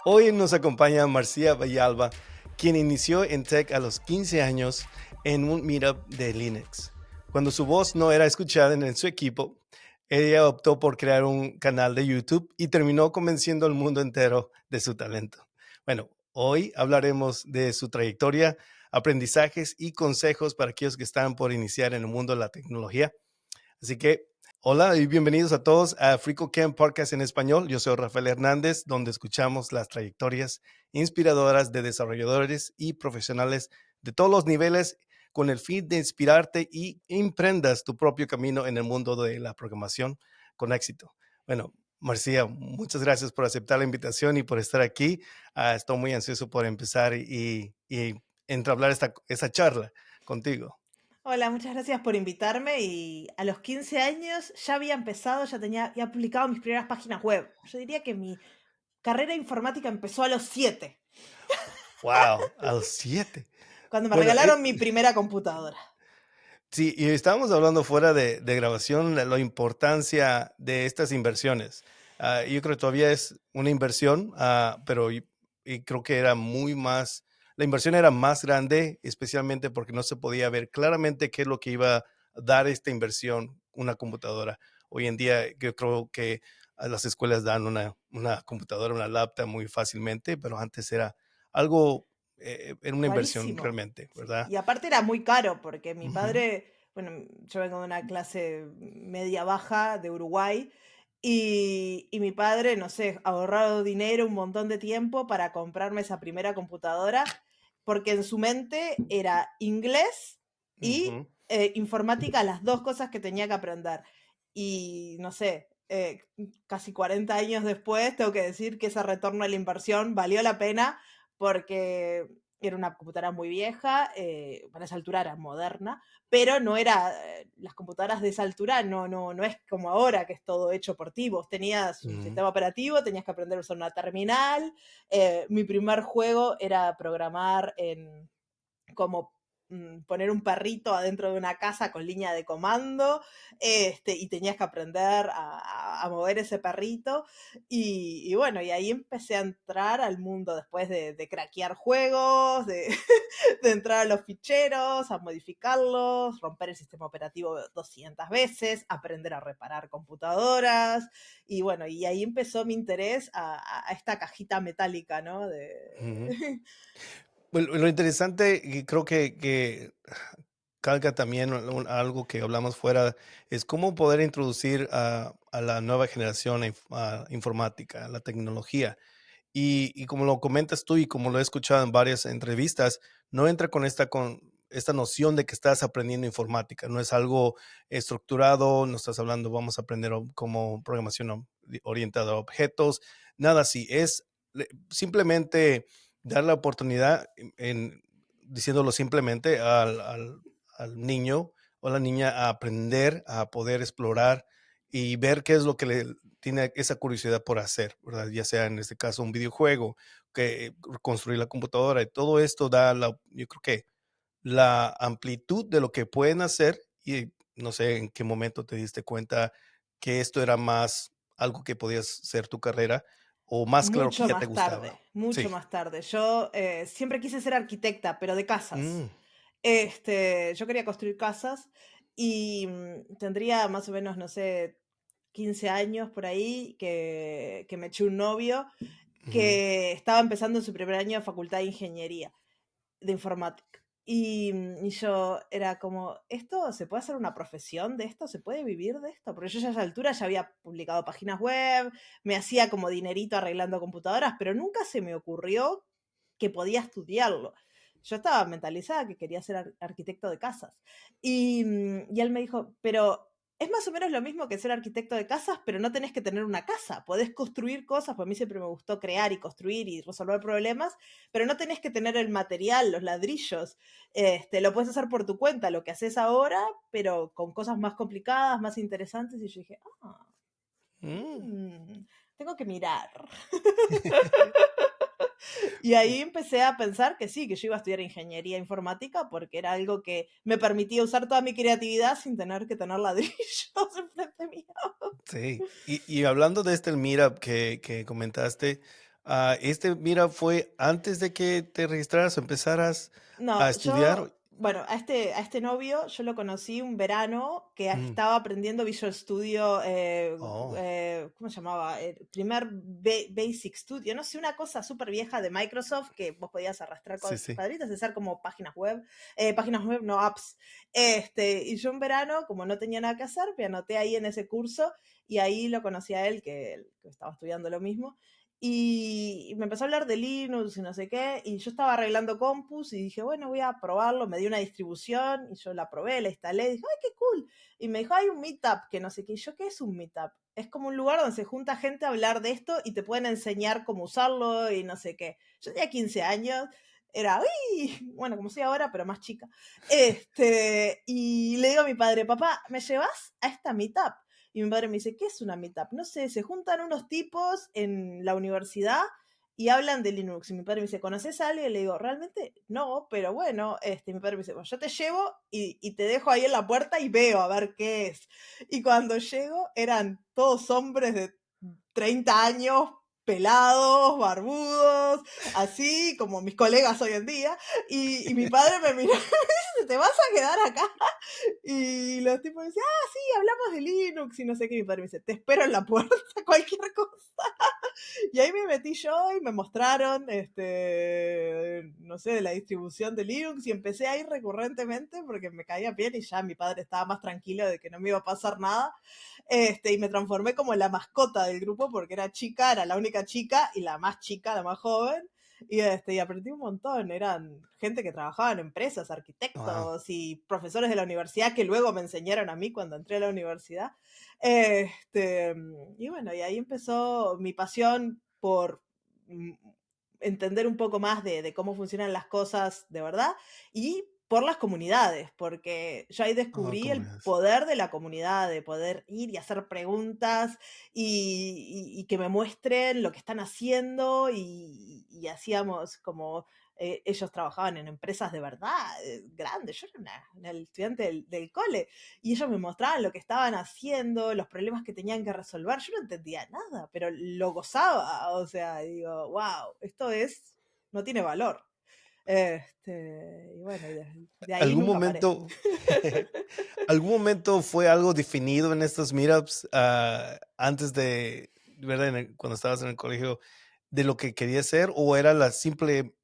Hoy nos acompaña Marcia Villalba, quien inició en Tech a los 15 años en un meetup de Linux. Cuando su voz no era escuchada en su equipo, ella optó por crear un canal de YouTube y terminó convenciendo al mundo entero de su talento. Bueno, hoy hablaremos de su trayectoria, aprendizajes y consejos para aquellos que están por iniciar en el mundo de la tecnología. Así que, hola y bienvenidos a todos a FreeCodeCamp Podcast en español. Yo soy Rafael Hernández, donde escuchamos las trayectorias inspiradoras de desarrolladores y profesionales de todos los niveles con el fin de inspirarte y emprendas tu propio camino en el mundo de la programación con éxito. Bueno, Marcia, muchas gracias por aceptar la invitación y por estar aquí. Estoy muy ansioso por empezar y entablar esa charla contigo. Hola, muchas gracias por invitarme y a los 15 años ya había empezado, ya publicado mis primeras páginas web. Yo diría que mi carrera informática empezó a los 7, Wow, a los 7. cuando me Bueno, regalaron mi primera computadora. sí, y estábamos hablando fuera de grabación de la importancia de estas inversiones. Yo creo que todavía es una inversión, pero y creo que era la inversión era más grande, especialmente porque no se podía ver claramente qué es lo que iba a dar esta inversión, una computadora. Hoy en día yo creo que las escuelas dan una computadora, una laptop muy fácilmente, pero antes era algo, era una inversión Carísimo. realmente, Sí. ¿verdad? Y aparte era muy caro porque mi Ujú. padre, bueno, yo vengo de una clase media baja de Uruguay y mi padre, no sé, ahorrado dinero, un montón de tiempo para comprarme esa primera computadora porque en su mente era inglés y Ujú. informática, las dos cosas que tenía que aprender. Y no sé, casi 40 años después, tengo que decir que ese retorno a la inversión valió la pena porque era una computadora muy vieja, para esa altura era moderna, pero no era, las computadoras de esa altura no es como ahora que es todo hecho por ti. Vos tenías un Ujú. sistema operativo, tenías que aprender a usar una terminal. Mi primer juego era programar en como poner un perrito adentro de una casa con línea de comando, y tenías que aprender a mover ese perrito. Y bueno, y ahí empecé a entrar al mundo después de craquear juegos, de entrar a los ficheros, a modificarlos, romper el sistema operativo 200 veces, aprender a reparar computadoras. Y bueno, y ahí empezó mi interés a esta cajita metálica, ¿no? Ujú. Bueno, lo interesante, y creo que calca también algo que hablamos fuera, es cómo poder introducir a la nueva generación a informática, a la tecnología. Y como lo comentas tú y como lo he escuchado en varias entrevistas, no entra con esta noción de que estás aprendiendo informática. No es algo estructurado, no estás hablando, vamos a aprender como programación orientada a objetos, nada así. Es simplemente dar la oportunidad, diciéndolo simplemente, al niño o la niña a aprender, a poder explorar y ver qué es lo que le tiene esa curiosidad por hacer, ¿verdad? Ya sea en este caso un videojuego, que construir la computadora y todo esto yo creo que la amplitud de lo que pueden hacer y no sé en qué momento te diste cuenta que esto era más algo que podías ser tu carrera o más claro que Mucho ya te más gustaba. tarde, mucho Sí. más tarde. Yo siempre quise ser arquitecta, pero de casas. Mm, Yo quería construir casas y tendría más o menos, no sé, 15 años por ahí que me eché un novio ujú. que estaba empezando en su primer año de facultad de ingeniería de informática. Y yo era como, ¿esto se puede hacer una profesión de esto? ¿Se puede vivir de esto? Porque yo ya a esa altura ya había publicado páginas web, me hacía como dinerito arreglando computadoras, pero nunca se me ocurrió que podía estudiarlo. Yo estaba mentalizada que quería ser arquitecto de casas. Y él me dijo, pero es más o menos lo mismo que ser arquitecto de casas, pero no tenés que tener una casa. Podés construir cosas, porque a mí siempre me gustó crear y construir y resolver problemas, pero no tenés que tener el material, los ladrillos. Lo puedes hacer por tu cuenta, lo que haces ahora, pero con cosas más complicadas, más interesantes. Y yo dije, Mm. tengo que mirar. Y ahí empecé a pensar que sí, que yo iba a estudiar ingeniería informática porque era algo que me permitía usar toda mi creatividad sin tener que tener ladrillos enfrente mío. Sí. Y hablando de este Meetup que comentaste, ¿este Meetup fue antes de que te registraras o empezaras a No, estudiar? bueno, a este novio yo lo conocí un verano que Mm, estaba aprendiendo Visual Studio, oh, ¿cómo se llamaba? El primer Basic Studio, no sé, una cosa súper vieja de Microsoft que vos podías arrastrar sí, sí. cuadritos y hacer como páginas web, no apps. Y yo un verano, como no tenía nada que hacer, me anoté ahí en ese curso y ahí lo conocí a él, que estaba estudiando lo mismo. Y me empezó a hablar de Linux y no sé qué, y yo estaba arreglando compus y dije, bueno, voy a probarlo, me dio una distribución y yo la probé, la instalé, y dije, ay, qué cool. Y me dijo, hay un meetup, que no sé qué. Y yo, ¿qué es un meetup? Es como un lugar donde se junta gente a hablar de esto y te pueden enseñar cómo usarlo y no sé qué. Yo tenía 15 años, era, uy, bueno, como soy ahora, pero más chica. Y le digo a mi padre, papá, ¿me llevas a esta meetup? Y mi padre me dice, ¿qué es una meetup? No sé, se juntan unos tipos en la universidad y hablan de Linux. Y mi padre me dice, ¿conoces a alguien? Y le digo, realmente no, pero bueno, mi padre me dice, bueno, yo te llevo y te dejo ahí en la puerta y veo a ver qué es. Y cuando llego, eran todos hombres de 30 años, pelados, barbudos, así como mis colegas hoy en día. Y mi padre me miró y me dice, ¿te vas a quedar acá? Y los tipos decían, ah, sí, hablamos de Linux y no sé qué. Y mi padre me dice, te espero en la puerta, cualquier cosa. Y ahí me metí yo y me mostraron, no sé, de la distribución de Linux y empecé a ir recurrentemente porque me caía bien y ya mi padre estaba más tranquilo de que no me iba a pasar nada. Y me transformé como en la mascota del grupo porque era chica, era la única chica y la más chica, la más joven. Y aprendí un montón. Eran gente que trabajaba en empresas, Wow. arquitectos y profesores de la universidad que luego me enseñaron a mí cuando entré a la universidad. Y bueno, y ahí empezó mi pasión por mm, entender un poco más de cómo funcionan las cosas de verdad y por las comunidades, porque yo ahí Oh, descubrí ¿cómo el es? poder de la comunidad, de poder ir y hacer preguntas y que me muestren lo que están haciendo y hacíamos como ellos trabajaban en empresas de verdad, grandes. Yo era una estudiante del cole y ellos me mostraban lo que estaban haciendo, los problemas que tenían que resolver. Yo no entendía nada, pero lo gozaba. O sea, digo, wow, no tiene valor. Y bueno, y de ahí ¿Algún nunca paré. momento, algún momento fue algo definido en estos meetups, antes de, ¿verdad? Cuando estabas en el colegio, de lo que querías ser, o era la simple,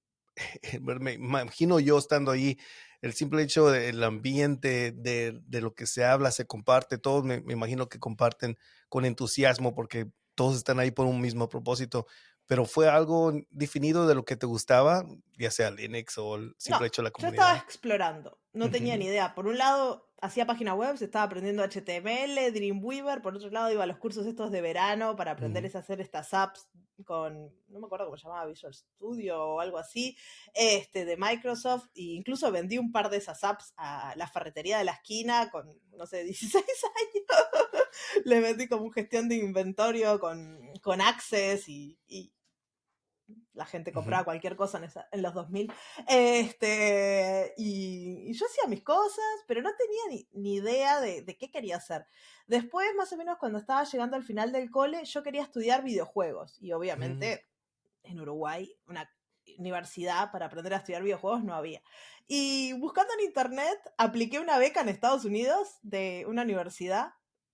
me imagino yo estando ahí, el simple hecho del ambiente, de lo que se habla, se comparte, todos me imagino que comparten con entusiasmo porque todos están ahí por un mismo propósito, pero fue algo definido de lo que te gustaba, ya sea Linux o el No, simple hecho de la yo estaba comunidad. explorando, no tenía ni Ujú, idea. Por un lado, hacía página web, estaba aprendiendo HTML, Dreamweaver, por otro lado, iba a los cursos estos de verano para aprender ujú, a hacer estas apps con, no me acuerdo cómo se llamaba, Visual Studio o algo así, de Microsoft, e incluso vendí un par de esas apps a la ferretería de la esquina con, no sé, 16 años. Le vendí como gestión de inventario con Access y la gente ujú. compraba cualquier cosa en los 2000. Y yo hacía mis cosas, pero no tenía ni idea de qué quería hacer. Después, más o menos, cuando estaba llegando al final del cole, yo quería estudiar videojuegos. Y Mm, obviamente, en Uruguay, una universidad para aprender a estudiar videojuegos no había. Y buscando en internet, apliqué una beca en Estados Unidos de una universidad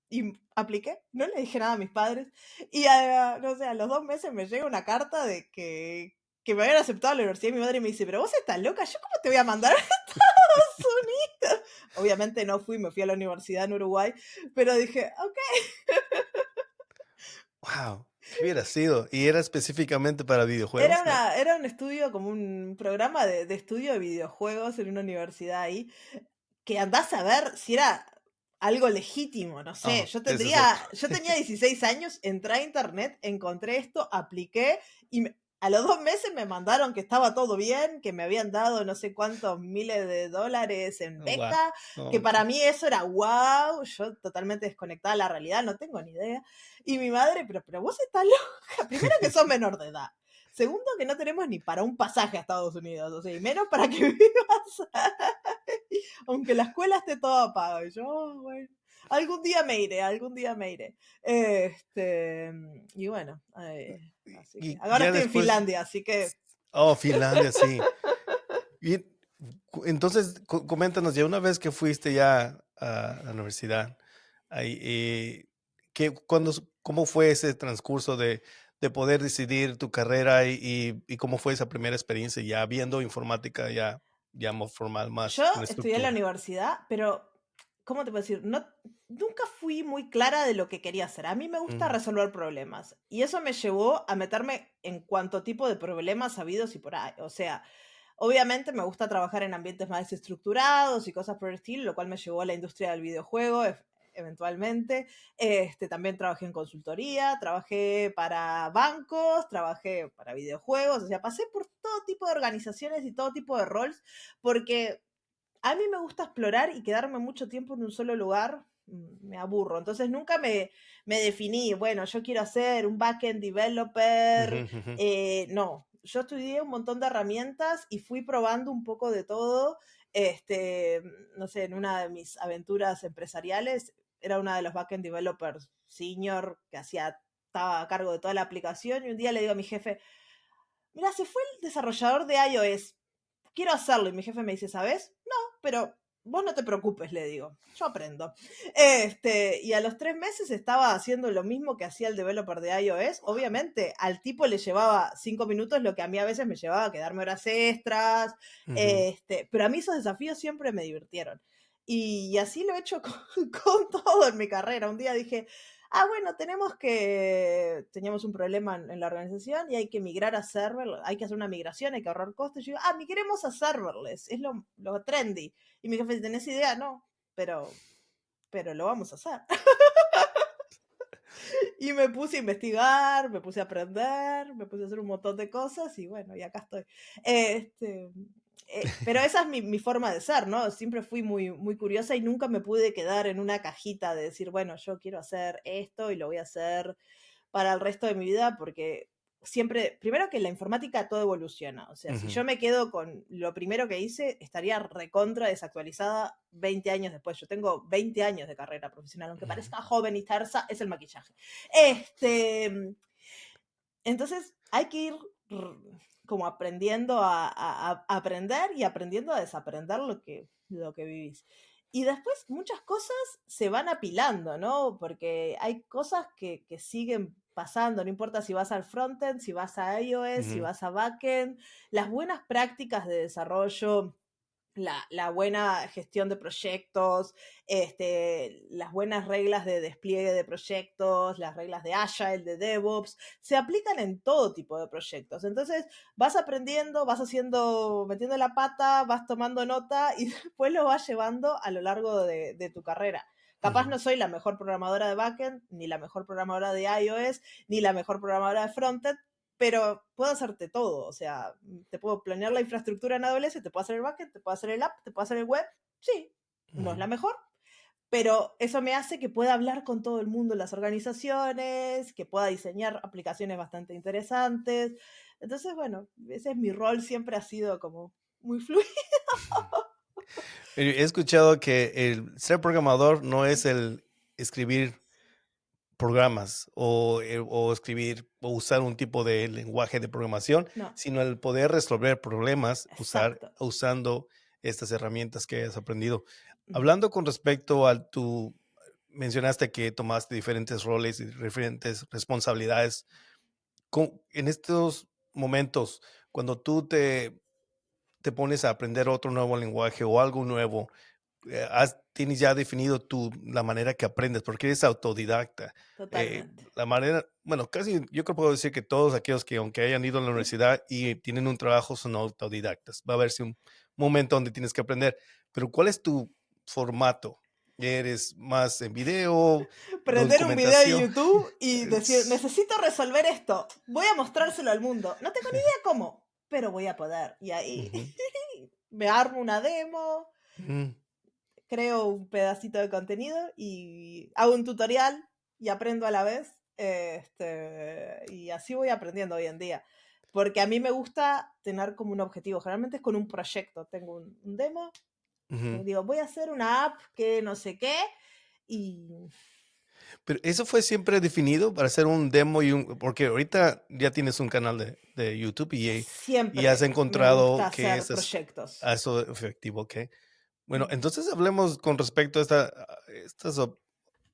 y apliqué, no le dije nada a mis padres. Y no sé, a los 2 meses me llega una carta de que me habían aceptado a la universidad y mi madre me dice, pero vos estás loca, ¿yo cómo te voy a mandar a Estados Unidos? Obviamente no fui, me fui a la universidad en Uruguay, pero dije, ok. wow, ¿qué hubiera sido? ¿Y era específicamente para Era, videojuegos? ¿No? una, era un estudio, como un programa de estudio de videojuegos en una universidad ahí, que andás a ver si era algo legítimo, no sé, Oh, ese es otro. yo tenía 16 años, entré a internet, encontré esto, apliqué y a los 2 meses me mandaron que estaba todo bien, que me habían dado no sé cuántos miles de dólares en Wow, beca, que para okey. mí eso era wow, yo totalmente desconectada de la realidad, no tengo ni idea. Y mi madre, pero vos estás loca, primero que sos menor de edad. Segundo, que no tenemos ni para un pasaje a Estados Unidos, o sea, y menos para que vivas, aunque la escuela esté toda paga. Y yo, "Oh, bueno". algún día me iré, algún día me iré. Y bueno, así que Y ahora ya estoy en después, Finlandia, así que oh, Finlandia, sí. Y entonces, coméntanos, ya una vez que fuiste ya a la universidad, ahí, ¿cómo fue ese transcurso de poder decidir tu carrera y cómo fue esa primera experiencia ya viendo informática ya más formal, yo más con estudié en la estructura? universidad, pero, ¿cómo te puedo decir? No, nunca fui muy clara de lo que quería hacer. A mí me gusta Mm, resolver problemas y eso me llevó a meterme en cuanto tipo de problemas habidos y por ahí. O sea, obviamente me gusta trabajar en ambientes más estructurados y cosas por el estilo, lo cual me llevó a la industria del videojuego eventualmente. También trabajé en consultoría, trabajé para bancos, trabajé para videojuegos, o sea, pasé por todo tipo de organizaciones y todo tipo de roles, porque a mí me gusta explorar y quedarme mucho tiempo en un solo lugar, me aburro. Entonces nunca me definí, bueno, yo quiero ser un backend ujú, developer. ujú. No, yo estudié un montón de herramientas y fui probando un poco de todo. Este, no sé, en una de mis aventuras empresariales era una de los backend developers senior que estaba a cargo de toda la aplicación y un día le digo a mi jefe, mira, se fue el desarrollador de iOS, quiero hacerlo. Y mi jefe me dice, ¿sabes? No, pero vos no te preocupes, le digo, yo aprendo. Y a los 3 meses estaba haciendo lo mismo que hacía el developer de iOS. Obviamente, al tipo le llevaba 5 minutos lo que a mí a veces me llevaba a quedarme horas extras. Ujú. Pero a mí esos desafíos siempre me divirtieron. Y así lo he hecho con todo en mi carrera. Un día dije, bueno, teníamos un problema en la organización y hay que migrar a serverless, hay que hacer una migración, hay que ahorrar costos. Y yo digo, migremos a serverless, es lo trendy. Y mi jefe dice, ¿tenés idea? No, pero lo vamos a hacer. Y me puse a investigar, me puse a aprender, me puse a hacer un montón de cosas y bueno, y acá estoy. Este, pero esa es mi forma de ser, ¿no? Siempre fui muy, muy curiosa y nunca me pude quedar en una cajita de decir, bueno, yo quiero hacer esto y lo voy a hacer para el resto de mi vida, porque siempre, primero que la informática todo evoluciona, o sea, si Ujú, yo me quedo con lo primero que hice, estaría recontra desactualizada 20 años después. Yo tengo 20 años de carrera profesional, aunque ujú. parezca joven y tersa, es el maquillaje. Entonces hay que ir como aprendiendo a aprender y aprendiendo a desaprender lo que vivís. Y después muchas cosas se van apilando, ¿no? Porque hay cosas que siguen pasando, no importa si vas al frontend, si vas a iOS, si Ujú. vas a backend, las buenas prácticas de desarrollo, la buena gestión de proyectos, las buenas reglas de despliegue de proyectos, las reglas de Agile, de DevOps, se aplican en todo tipo de proyectos. Entonces vas aprendiendo, vas haciendo, metiendo la pata, vas tomando nota y después lo vas llevando a lo largo de tu carrera. Capaz Ujú. no soy la mejor programadora de backend, ni la mejor programadora de iOS, ni la mejor programadora de frontend, pero puedo hacerte todo, o sea, te puedo planear la infraestructura en AWS, te puedo hacer el backend, te puedo hacer el app, te puedo hacer el web, sí, no es la Ujú. mejor, pero eso me hace que pueda hablar con todo el mundo en las organizaciones, que pueda diseñar aplicaciones bastante interesantes. Entonces, bueno, ese es mi rol, siempre ha sido como muy fluido. He escuchado que el ser programador no es el escribir programas o escribir o usar un tipo de lenguaje de programación, No, sino el poder resolver problemas exacto. usando estas herramientas que has aprendido. Ujú. Hablando con respecto a tu, mencionaste que tomaste diferentes roles y diferentes responsabilidades. En estos momentos, cuando tú te pones a aprender otro nuevo lenguaje o algo nuevo, tienes ya definido la manera que aprendes, porque eres autodidacta. Totalmente. La manera, bueno, casi yo creo que puedo decir que todos aquellos que aunque hayan ido a la universidad y tienen un trabajo son autodidactas. Va a haber un momento donde tienes que aprender, pero ¿cuál es tu formato? ¿Eres más en video, Prender un video de documentación? YouTube y decir, Es- necesito resolver esto, voy a mostrárselo al mundo. No tengo ni idea cómo, pero voy a poder. Y ahí Ujú, me armo una demo, ujú, creo un pedacito de contenido y hago un tutorial y aprendo a la vez. Y así voy aprendiendo hoy en día. Porque a mí me gusta tener como un objetivo. Generalmente es con un proyecto. Tengo un demo. ujú, Digo, voy a hacer una app que no sé qué. Y Pero, ¿eso fue siempre definido para hacer un demo y un porque ahorita ya tienes un canal de YouTube y has siempre me gusta encontrado que hacer ese es proyectos. eso efectivo, okey. Bueno, Mm. entonces hablemos con respecto a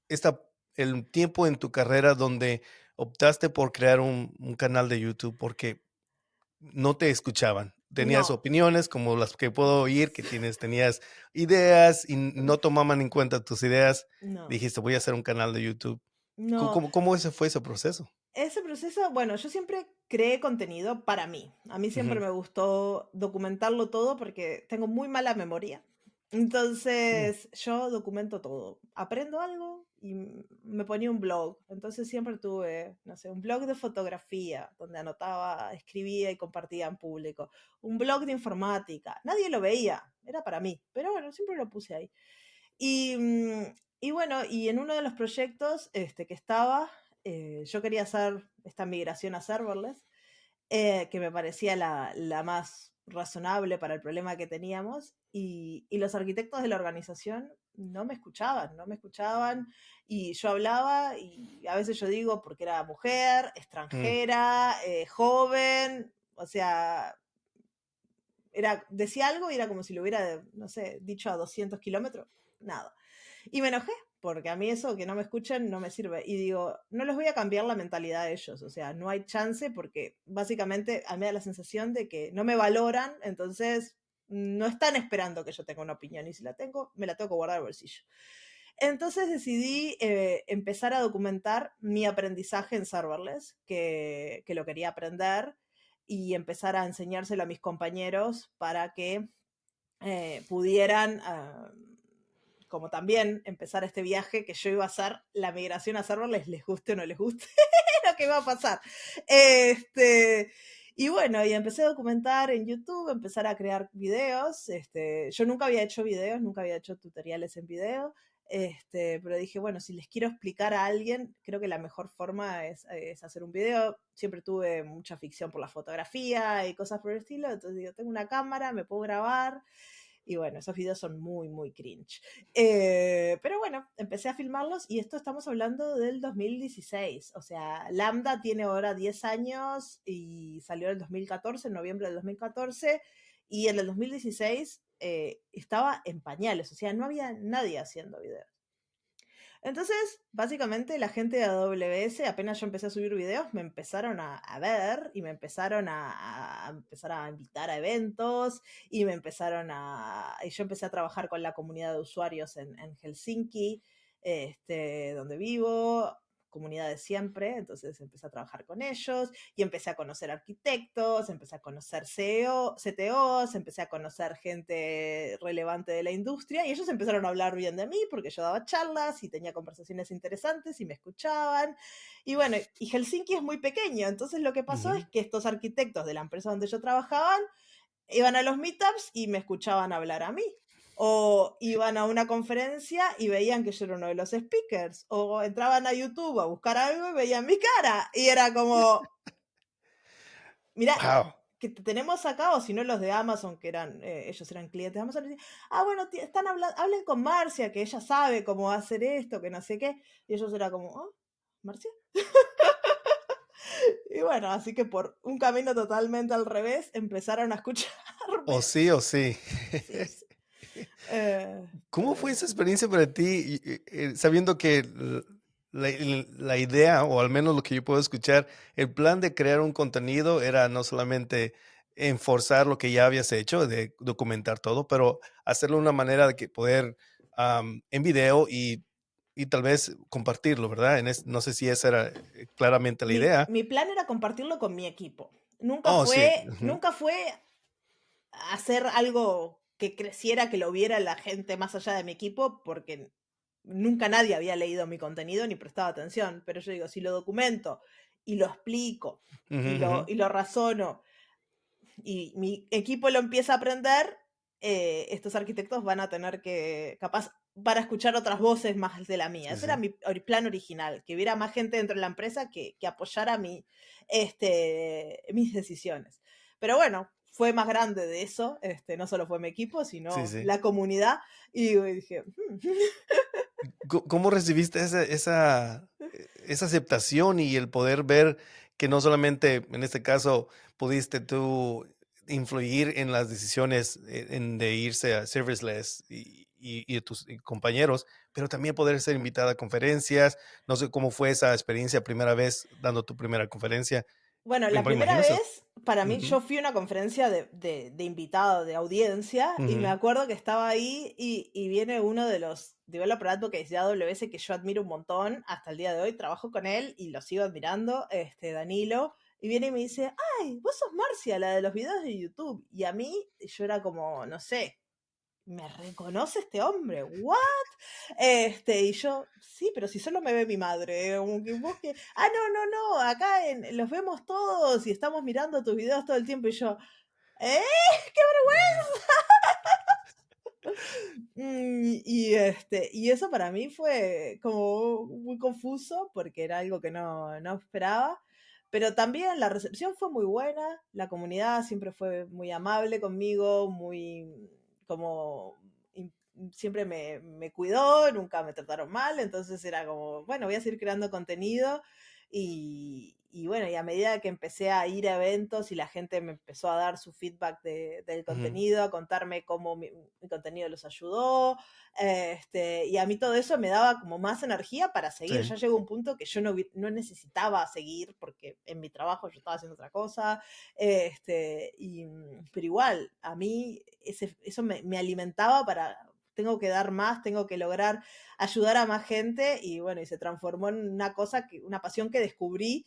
esta el tiempo en tu carrera donde optaste por crear un canal de YouTube porque no te escuchaban. Tenías No, opiniones como las que puedo oír, que tenías ideas y no tomaban en cuenta tus ideas. no, Dijiste: "Voy a hacer un canal de YouTube". no. ¿Cómo ese fue ese proceso? Ese proceso, bueno, yo siempre creé contenido para mí. A mí siempre Ujú. me gustó documentarlo todo porque tengo muy mala memoria. Mm, Entonces, yo documento todo. Aprendo algo y me ponía un blog. Entonces, siempre tuve, no sé, un blog de fotografía donde anotaba, escribía y compartía en público. Un blog de informática. Nadie lo veía, era para mí. Pero bueno, siempre lo puse ahí. Y, y bueno, y en uno de los proyectos que estaba, yo quería hacer esta migración a serverless, que me parecía la más razonable para el problema que teníamos, y los arquitectos de la organización no me escuchaban, no me escuchaban, y yo hablaba, y a veces yo digo, porque era mujer, mm. extranjera, joven, o sea, decía algo y era como si lo hubiera, no sé, dicho a 200 kilómetros, nada. Y me enojé, porque a mí eso que no me escuchen no me sirve. Y digo, no les voy a cambiar la mentalidad de ellos, o sea, no hay chance porque básicamente a mí me da la sensación de que no me valoran, entonces no están esperando que yo tenga una opinión y si la tengo, me la tengo que guardar al bolsillo. Entonces decidí empezar a documentar mi aprendizaje en serverless, que lo quería aprender, y empezar a enseñárselo a mis compañeros para que pudieran, como también empezar este viaje que yo iba a hacer, la migración a serverless, les guste o no les guste, lo que va a pasar. Y bueno, y empecé a documentar en YouTube, empezar a crear videos. Yo nunca había hecho videos, nunca había hecho tutoriales en video. Pero dije, bueno, si les quiero explicar a alguien, creo que la mejor forma es hacer un video. Siempre tuve mucha ficción por la fotografía y cosas por el estilo, entonces digo, tengo una cámara, me puedo grabar, y bueno, esos videos son muy, muy cringe. Pero bueno, empecé a filmarlos y esto estamos hablando del 2016. O sea, Lambda tiene ahora 10 años y salió en el 2014, en noviembre del 2014. Y en el 2016 estaba en pañales, o sea, no había nadie haciendo videos. Entonces, básicamente la gente de AWS, apenas yo empecé a subir videos, me empezaron a ver y me empezaron a empezar a invitar a eventos y yo empecé a trabajar con la comunidad de usuarios en Helsinki, donde vivo, comunidad de siempre, entonces empecé a trabajar con ellos y empecé a conocer arquitectos, empecé a conocer CTOs, empecé a conocer gente relevante de la industria y ellos empezaron a hablar bien de mí porque yo daba charlas y tenía conversaciones interesantes y me escuchaban. Y bueno, y Helsinki es muy pequeño, entonces lo que pasó es Ujú. que estos arquitectos de la empresa donde yo trabajaba iban a los meetups y me escuchaban hablar a mí. O iban a una conferencia y veían que yo era uno de los speakers. O entraban a YouTube a buscar algo y veían mi cara. Y era como, mira, Guau. que te tenemos acá, o si no los de Amazon, que eran, ellos eran clientes de Amazon, y decían, ah, bueno, están hablando, hablen con Marcia, que ella sabe cómo hacer esto, que no sé qué. Y ellos era como, ah, ¿Marcia? Y bueno, así que por un camino totalmente al revés, empezaron a O escucharme. sí o sí. Sí o sí. ¿Cómo fue Pero esa experiencia para ti? Sabiendo que la idea, o al menos lo que yo puedo escuchar, el plan de crear un contenido era no solamente enforzar lo que ya habías hecho, de documentar todo, pero hacerlo de una manera de que poder en video y tal vez compartirlo, ¿verdad? No sé si esa era claramente la idea. mi plan era compartirlo con mi equipo. Oh, sí. Ujú, Nunca fue hacer algo que creciera, que lo viera la gente más allá de mi equipo, porque nunca nadie había leído mi contenido ni prestado atención. Pero yo digo, si lo documento y lo explico ujú, ujú. y lo razono y mi equipo lo empieza a aprender, estos arquitectos van a tener que, capaz, para escuchar otras voces más de la mía. Sí, Ese era sí. mi plan original, que hubiera más gente dentro de la empresa que apoyara mis decisiones. Pero bueno, fue más grande de eso, no solo fue mi equipo, Sí, sino sí. la comunidad, y dije, ¿Cómo recibiste esa aceptación y el poder ver que no solamente, en este caso, pudiste tú influir en las decisiones de irse a serverless y tus compañeros, pero también poder ser invitada a conferencias? No sé cómo fue esa experiencia, primera vez dando tu primera conferencia. bueno, la Me primera imagino eso. vez, para mí, Ujú, yo fui a una conferencia de invitado, de audiencia, y me ujú, acuerdo que estaba ahí y viene uno de los developer advocates de AWS que yo admiro un montón, hasta el día de hoy trabajo con él y lo sigo admirando, Danilo, y viene y me dice, ay, vos sos Marcia, la de los videos de YouTube. Y a mí, yo era como, no sé, ¿me reconoce este hombre? ¿What? Y yo, sí, pero si solo me ve mi madre, como que vos que, ah, no, no, no, acá los vemos todos y estamos mirando tus videos todo el tiempo y yo, ¿eh? ¡Qué y eso para mí fue como muy confuso porque era algo que no esperaba, pero también la recepción fue muy buena, la comunidad siempre fue muy amable conmigo, muy como in- siempre me cuidó, nunca me trataron mal, entonces era como, bueno, voy a seguir creando contenido y bueno, y a medida que empecé a ir a eventos y la gente me empezó a dar su feedback del ujú, contenido, a contarme cómo mi contenido los ayudó, y a mí todo eso me daba como más energía para seguir. sí. Ya llegó un punto que yo no necesitaba seguir porque en mi trabajo yo estaba haciendo otra cosa, pero igual, a mí eso me alimentaba para, tengo que dar más, tengo que lograr ayudar a más gente y bueno, y se transformó en una cosa, una pasión que descubrí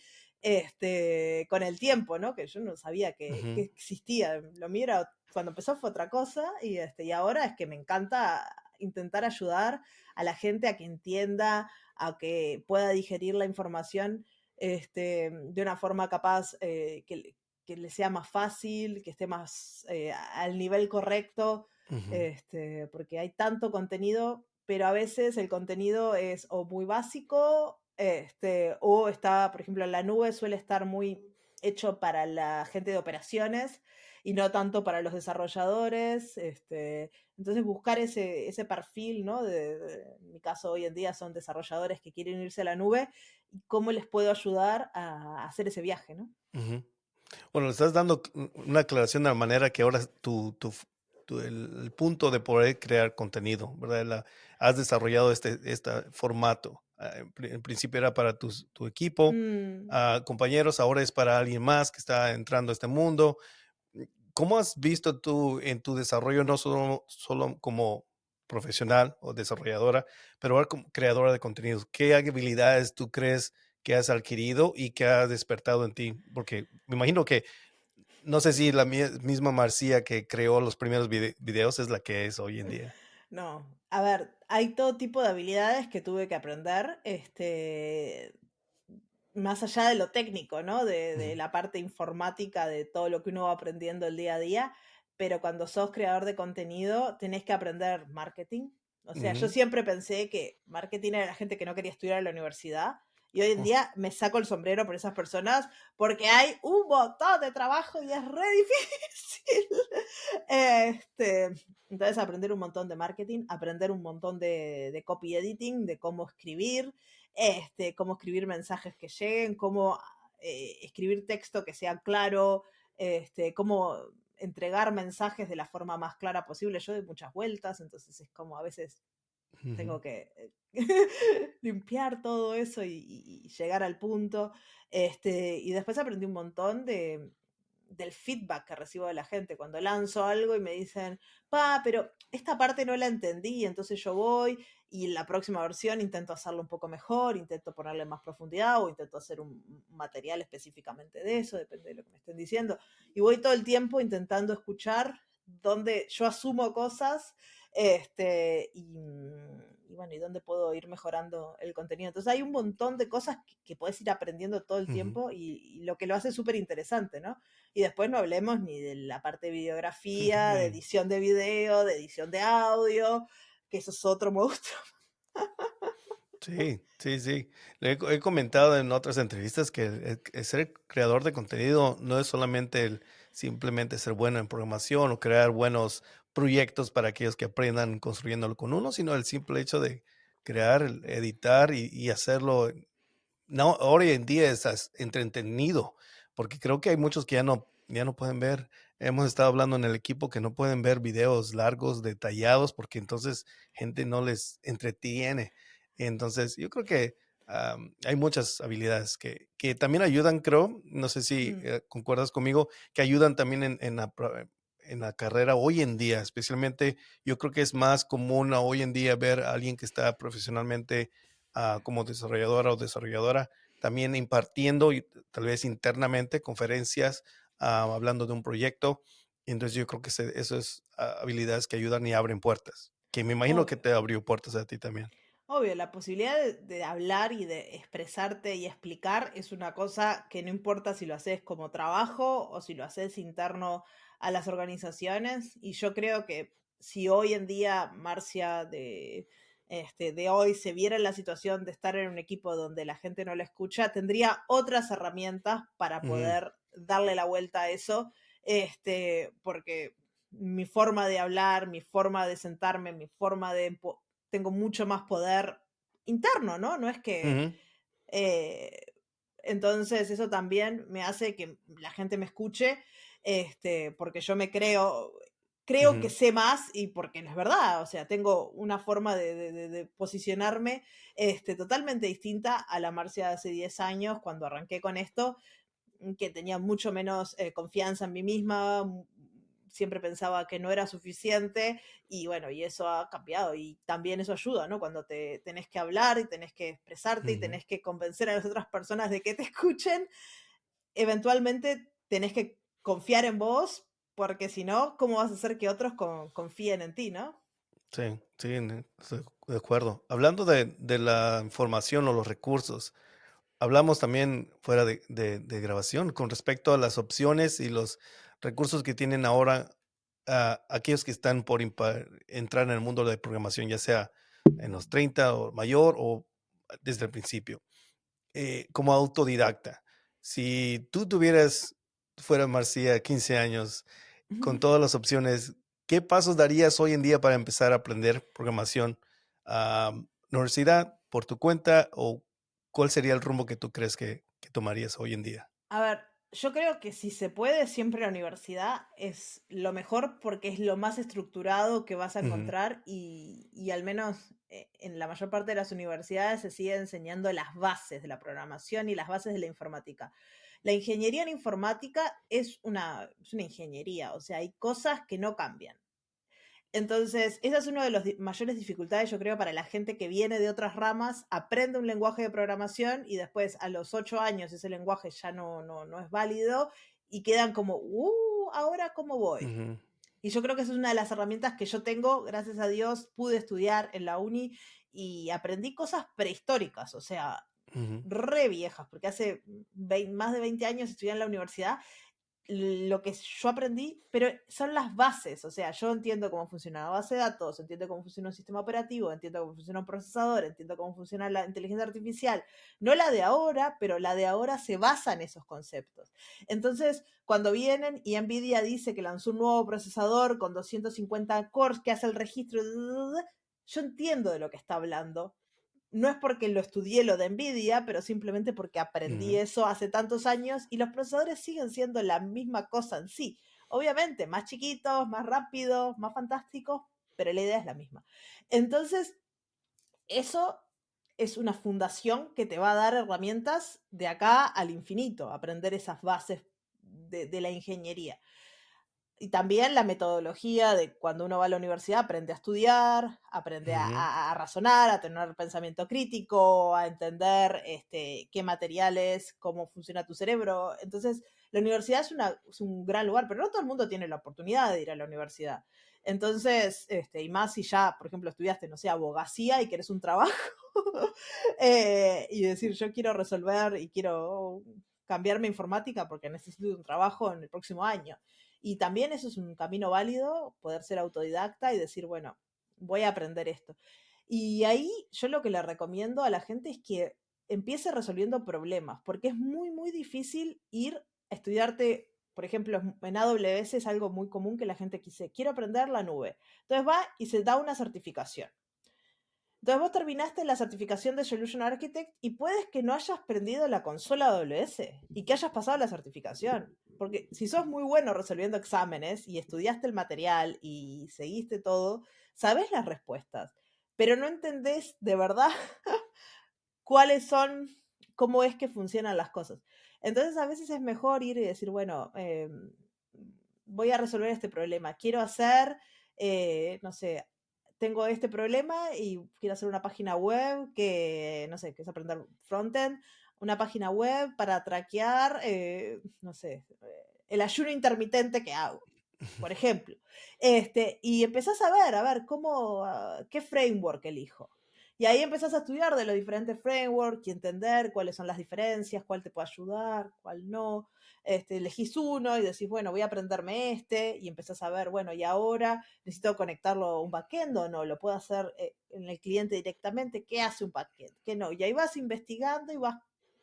con el tiempo, ¿no? Que yo no sabía que Ujú, existía. Lo mío era, cuando empezó fue otra cosa y ahora es que me encanta intentar ayudar a la gente a que entienda, a que pueda digerir la información de una forma capaz que le sea más fácil, que esté más al nivel correcto, ujú, porque hay tanto contenido, pero a veces el contenido es o muy básico, o está, por ejemplo, en la nube suele estar muy hecho para la gente de operaciones y no tanto para los desarrolladores. Entonces buscar ese perfil, ¿no? En mi caso hoy en día son desarrolladores que quieren irse a la nube y cómo les puedo ayudar a hacer ese viaje, ¿no? ujú. Bueno, le estás dando una aclaración de la manera que ahora el punto de poder crear contenido, ¿verdad? Has desarrollado este formato. En principio era para tu equipo, Mm. compañeros, ahora es para alguien más que está entrando a este mundo. ¿Cómo has visto tú en tu desarrollo, no solo como profesional o desarrolladora, pero ahora como creadora de contenidos? ¿Qué habilidades tú crees que has adquirido y que ha despertado en ti? Porque me imagino que no sé si la misma Marcia que creó los primeros videos es la que es hoy en día. No, a ver, hay todo tipo de habilidades que tuve que aprender, más allá de lo técnico, ¿no? De Ujú, la parte informática, de todo lo que uno va aprendiendo el día a día, pero cuando sos creador de contenido tenés que aprender marketing. O sea, yo ujú. siempre pensé que marketing era la gente que no quería estudiar en la universidad y hoy en Oh, día me saco el sombrero por esas personas porque hay un montón de trabajo y es re difícil. Este, entonces aprender un montón de marketing, aprender un montón de copy editing, de cómo escribir, cómo escribir mensajes que lleguen, cómo escribir texto que sea claro, cómo entregar mensajes de la forma más clara posible. Yo doy muchas vueltas, entonces es como a veces ujú, tengo que limpiar todo eso y llegar al punto. Y después aprendí un montón del feedback que recibo de la gente. Cuando lanzo algo y me dicen, pa, pero esta parte no la entendí, entonces yo voy y en la próxima versión intento hacerlo un poco mejor, intento ponerle más profundidad o intento hacer un material específicamente de eso, depende de lo que me estén diciendo. Y voy todo el tiempo intentando escuchar donde yo asumo cosas y bueno, y dónde puedo ir mejorando el contenido. Entonces hay un montón de cosas que puedes ir aprendiendo todo el ujú, tiempo y lo que lo hace súper interesante, ¿no? Y después no hablemos ni de la parte de videografía, de ujú. edición de video, de edición de audio, que eso es otro monstruo. Sí, sí, sí. He comentado en otras entrevistas que el ser creador de contenido no es solamente el simplemente ser bueno en programación o crear buenos proyectos para aquellos que aprendan construyéndolo con uno, sino el simple hecho de crear, editar y hacerlo. No, ahora en día es entretenido, porque creo que hay muchos que ya no pueden ver. Hemos estado hablando en el equipo que no pueden ver videos largos, detallados, porque entonces gente no les entretiene. Entonces, yo creo que, hay muchas habilidades que también ayudan, creo, no sé si, Mm, concuerdas conmigo, que ayudan también en la carrera hoy en día, especialmente, yo creo que es más común hoy en día ver a alguien que está profesionalmente como desarrolladora o desarrolladora, también impartiendo y tal vez internamente conferencias, hablando de un proyecto. Entonces yo creo que eso es habilidades que ayudan y abren puertas, que me imagino que obvio. te abrió puertas a ti también. Obvio, la posibilidad de hablar y de expresarte y explicar es una cosa que no importa si lo haces como trabajo o si lo haces interno a las organizaciones. Y yo creo que si hoy en día Marcia de hoy se viera en la situación de estar en un equipo donde la gente no la escucha, tendría otras herramientas para Ujú, poder darle la vuelta a eso. Porque mi forma de hablar, mi forma de sentarme, mi forma de tengo mucho más poder interno, ¿no? No es que... ujú, eh, entonces eso también me hace que la gente me escuche, porque yo me creo que ujú, sé más y porque no es verdad, o sea, tengo una forma de posicionarme totalmente distinta a la Marcia de hace 10 años cuando arranqué con esto, que tenía mucho menos confianza en mí misma, siempre pensaba que no era suficiente y bueno, y eso ha cambiado y también eso ayuda, ¿no? Cuando te tenés que hablar y tenés que expresarte y ujú. tenés que convencer a las otras personas de que te escuchen, eventualmente tenés que confiar en vos porque si no, ¿cómo vas a hacer que otros confíen en ti, ¿no? Sí, sí, estoy de acuerdo. Hablando de la información o los recursos, hablamos también fuera de grabación con respecto a las opciones y los recursos que tienen ahora aquellos que están por entrar en el mundo de programación, ya sea en los 30 o mayor o desde el principio, como autodidacta. Si tú fuera Marcia, 15 años, con todas las opciones, ¿qué pasos darías hoy en día para empezar a aprender programación? ¿Universidad, por tu cuenta o cuál sería el rumbo que tú crees que tomarías hoy en día? A ver, yo creo que si se puede, siempre la universidad es lo mejor porque es lo más estructurado que vas a Ujú, encontrar y al menos en la mayor parte de las universidades se sigue enseñando las bases de la programación y las bases de la informática. La ingeniería en informática es una ingeniería, o sea, hay cosas que no cambian. Entonces, esa es una de las mayores dificultades, yo creo, para la gente que viene de otras ramas, aprende un lenguaje de programación y después a los 8 años ese lenguaje ya no es válido y quedan como, ¿ahora cómo voy? ujú, Y yo creo que esa es una de las herramientas que yo tengo, gracias a Dios, pude estudiar en la uni y aprendí cosas prehistóricas, o sea, ujú, re viejas, porque hace más de 20 años estudié en la universidad lo que yo aprendí, pero son las bases, o sea, yo entiendo cómo funciona la base de datos, entiendo cómo funciona un sistema operativo, entiendo cómo funciona un procesador, entiendo cómo funciona la inteligencia artificial, no la de ahora, pero la de ahora se basa en esos conceptos. Entonces, cuando vienen y Nvidia dice que lanzó un nuevo procesador con 250 cores que hace el registro, yo entiendo de lo que está hablando, no es porque lo estudié lo de Nvidia, pero simplemente porque aprendí ujú, eso hace tantos años y los procesadores siguen siendo la misma cosa en sí. Obviamente, más chiquitos, más rápidos, más fantásticos, pero la idea es la misma. Entonces, eso es una fundación que te va a dar herramientas de acá al infinito, aprender esas bases de la ingeniería. Y también la metodología de cuando uno va a la universidad aprende a estudiar, aprende ujú, a razonar, a tener pensamiento crítico, a entender qué materiales, cómo funciona tu cerebro. Entonces, la universidad es un gran lugar, pero no todo el mundo tiene la oportunidad de ir a la universidad. Entonces, y más si ya, por ejemplo, estudiaste, no sé, abogacía y querés un trabajo, y decir, yo quiero resolver y quiero cambiarme informática porque necesito un trabajo en el próximo año. Y también eso es un camino válido, poder ser autodidacta y decir, bueno, voy a aprender esto. Y ahí yo lo que le recomiendo a la gente es que empiece resolviendo problemas, porque es muy, muy difícil ir a estudiarte, por ejemplo, en AWS es algo muy común que la gente dice, quiero aprender la nube. Entonces va y se da una certificación. Entonces vos terminaste la certificación de Solution Architect y puedes que no hayas prendido la consola AWS y que hayas pasado la certificación. Porque si sos muy bueno resolviendo exámenes y estudiaste el material y seguiste todo, sabés las respuestas, pero no entendés de verdad cuáles son, cómo es que funcionan las cosas. Entonces a veces es mejor ir y decir, bueno, voy a resolver este problema. Quiero hacer, no sé, tengo este problema y quiero hacer una página web que, no sé, que es aprender frontend, una página web para traquear, no sé, el ayuno intermitente que hago, por ejemplo. Y empezás a ver cómo, qué framework elijo. Y ahí empezás a estudiar de los diferentes frameworks y entender cuáles son las diferencias, cuál te puede ayudar, cuál no. Elegís uno y decís, bueno, voy a aprenderme y empezás a ver, bueno, y ahora necesito conectarlo a un backend o no, lo puedo hacer en el cliente directamente, ¿qué hace un backend? ¿Qué no? Y ahí vas investigando y vas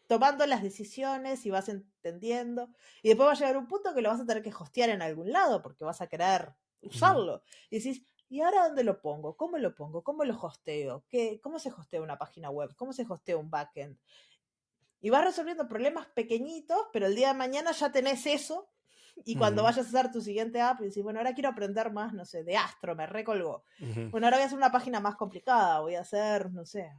tomando las decisiones y vas entendiendo. Y después va a llegar un punto que lo vas a tener que hostear en algún lado porque vas a querer Ujú, usarlo. Y decís, ¿y ahora dónde lo pongo? ¿Cómo lo pongo? ¿Cómo lo hosteo? ¿Cómo se hostea una página web? ¿Cómo se hostea un backend? Y vas resolviendo problemas pequeñitos, pero el día de mañana ya tenés eso. Y cuando ujú, vayas a hacer tu siguiente app y decís, bueno, ahora quiero aprender más, no sé, de Astro, me recolgó. ujú, Bueno, ahora voy a hacer una página más complicada, voy a hacer, no sé,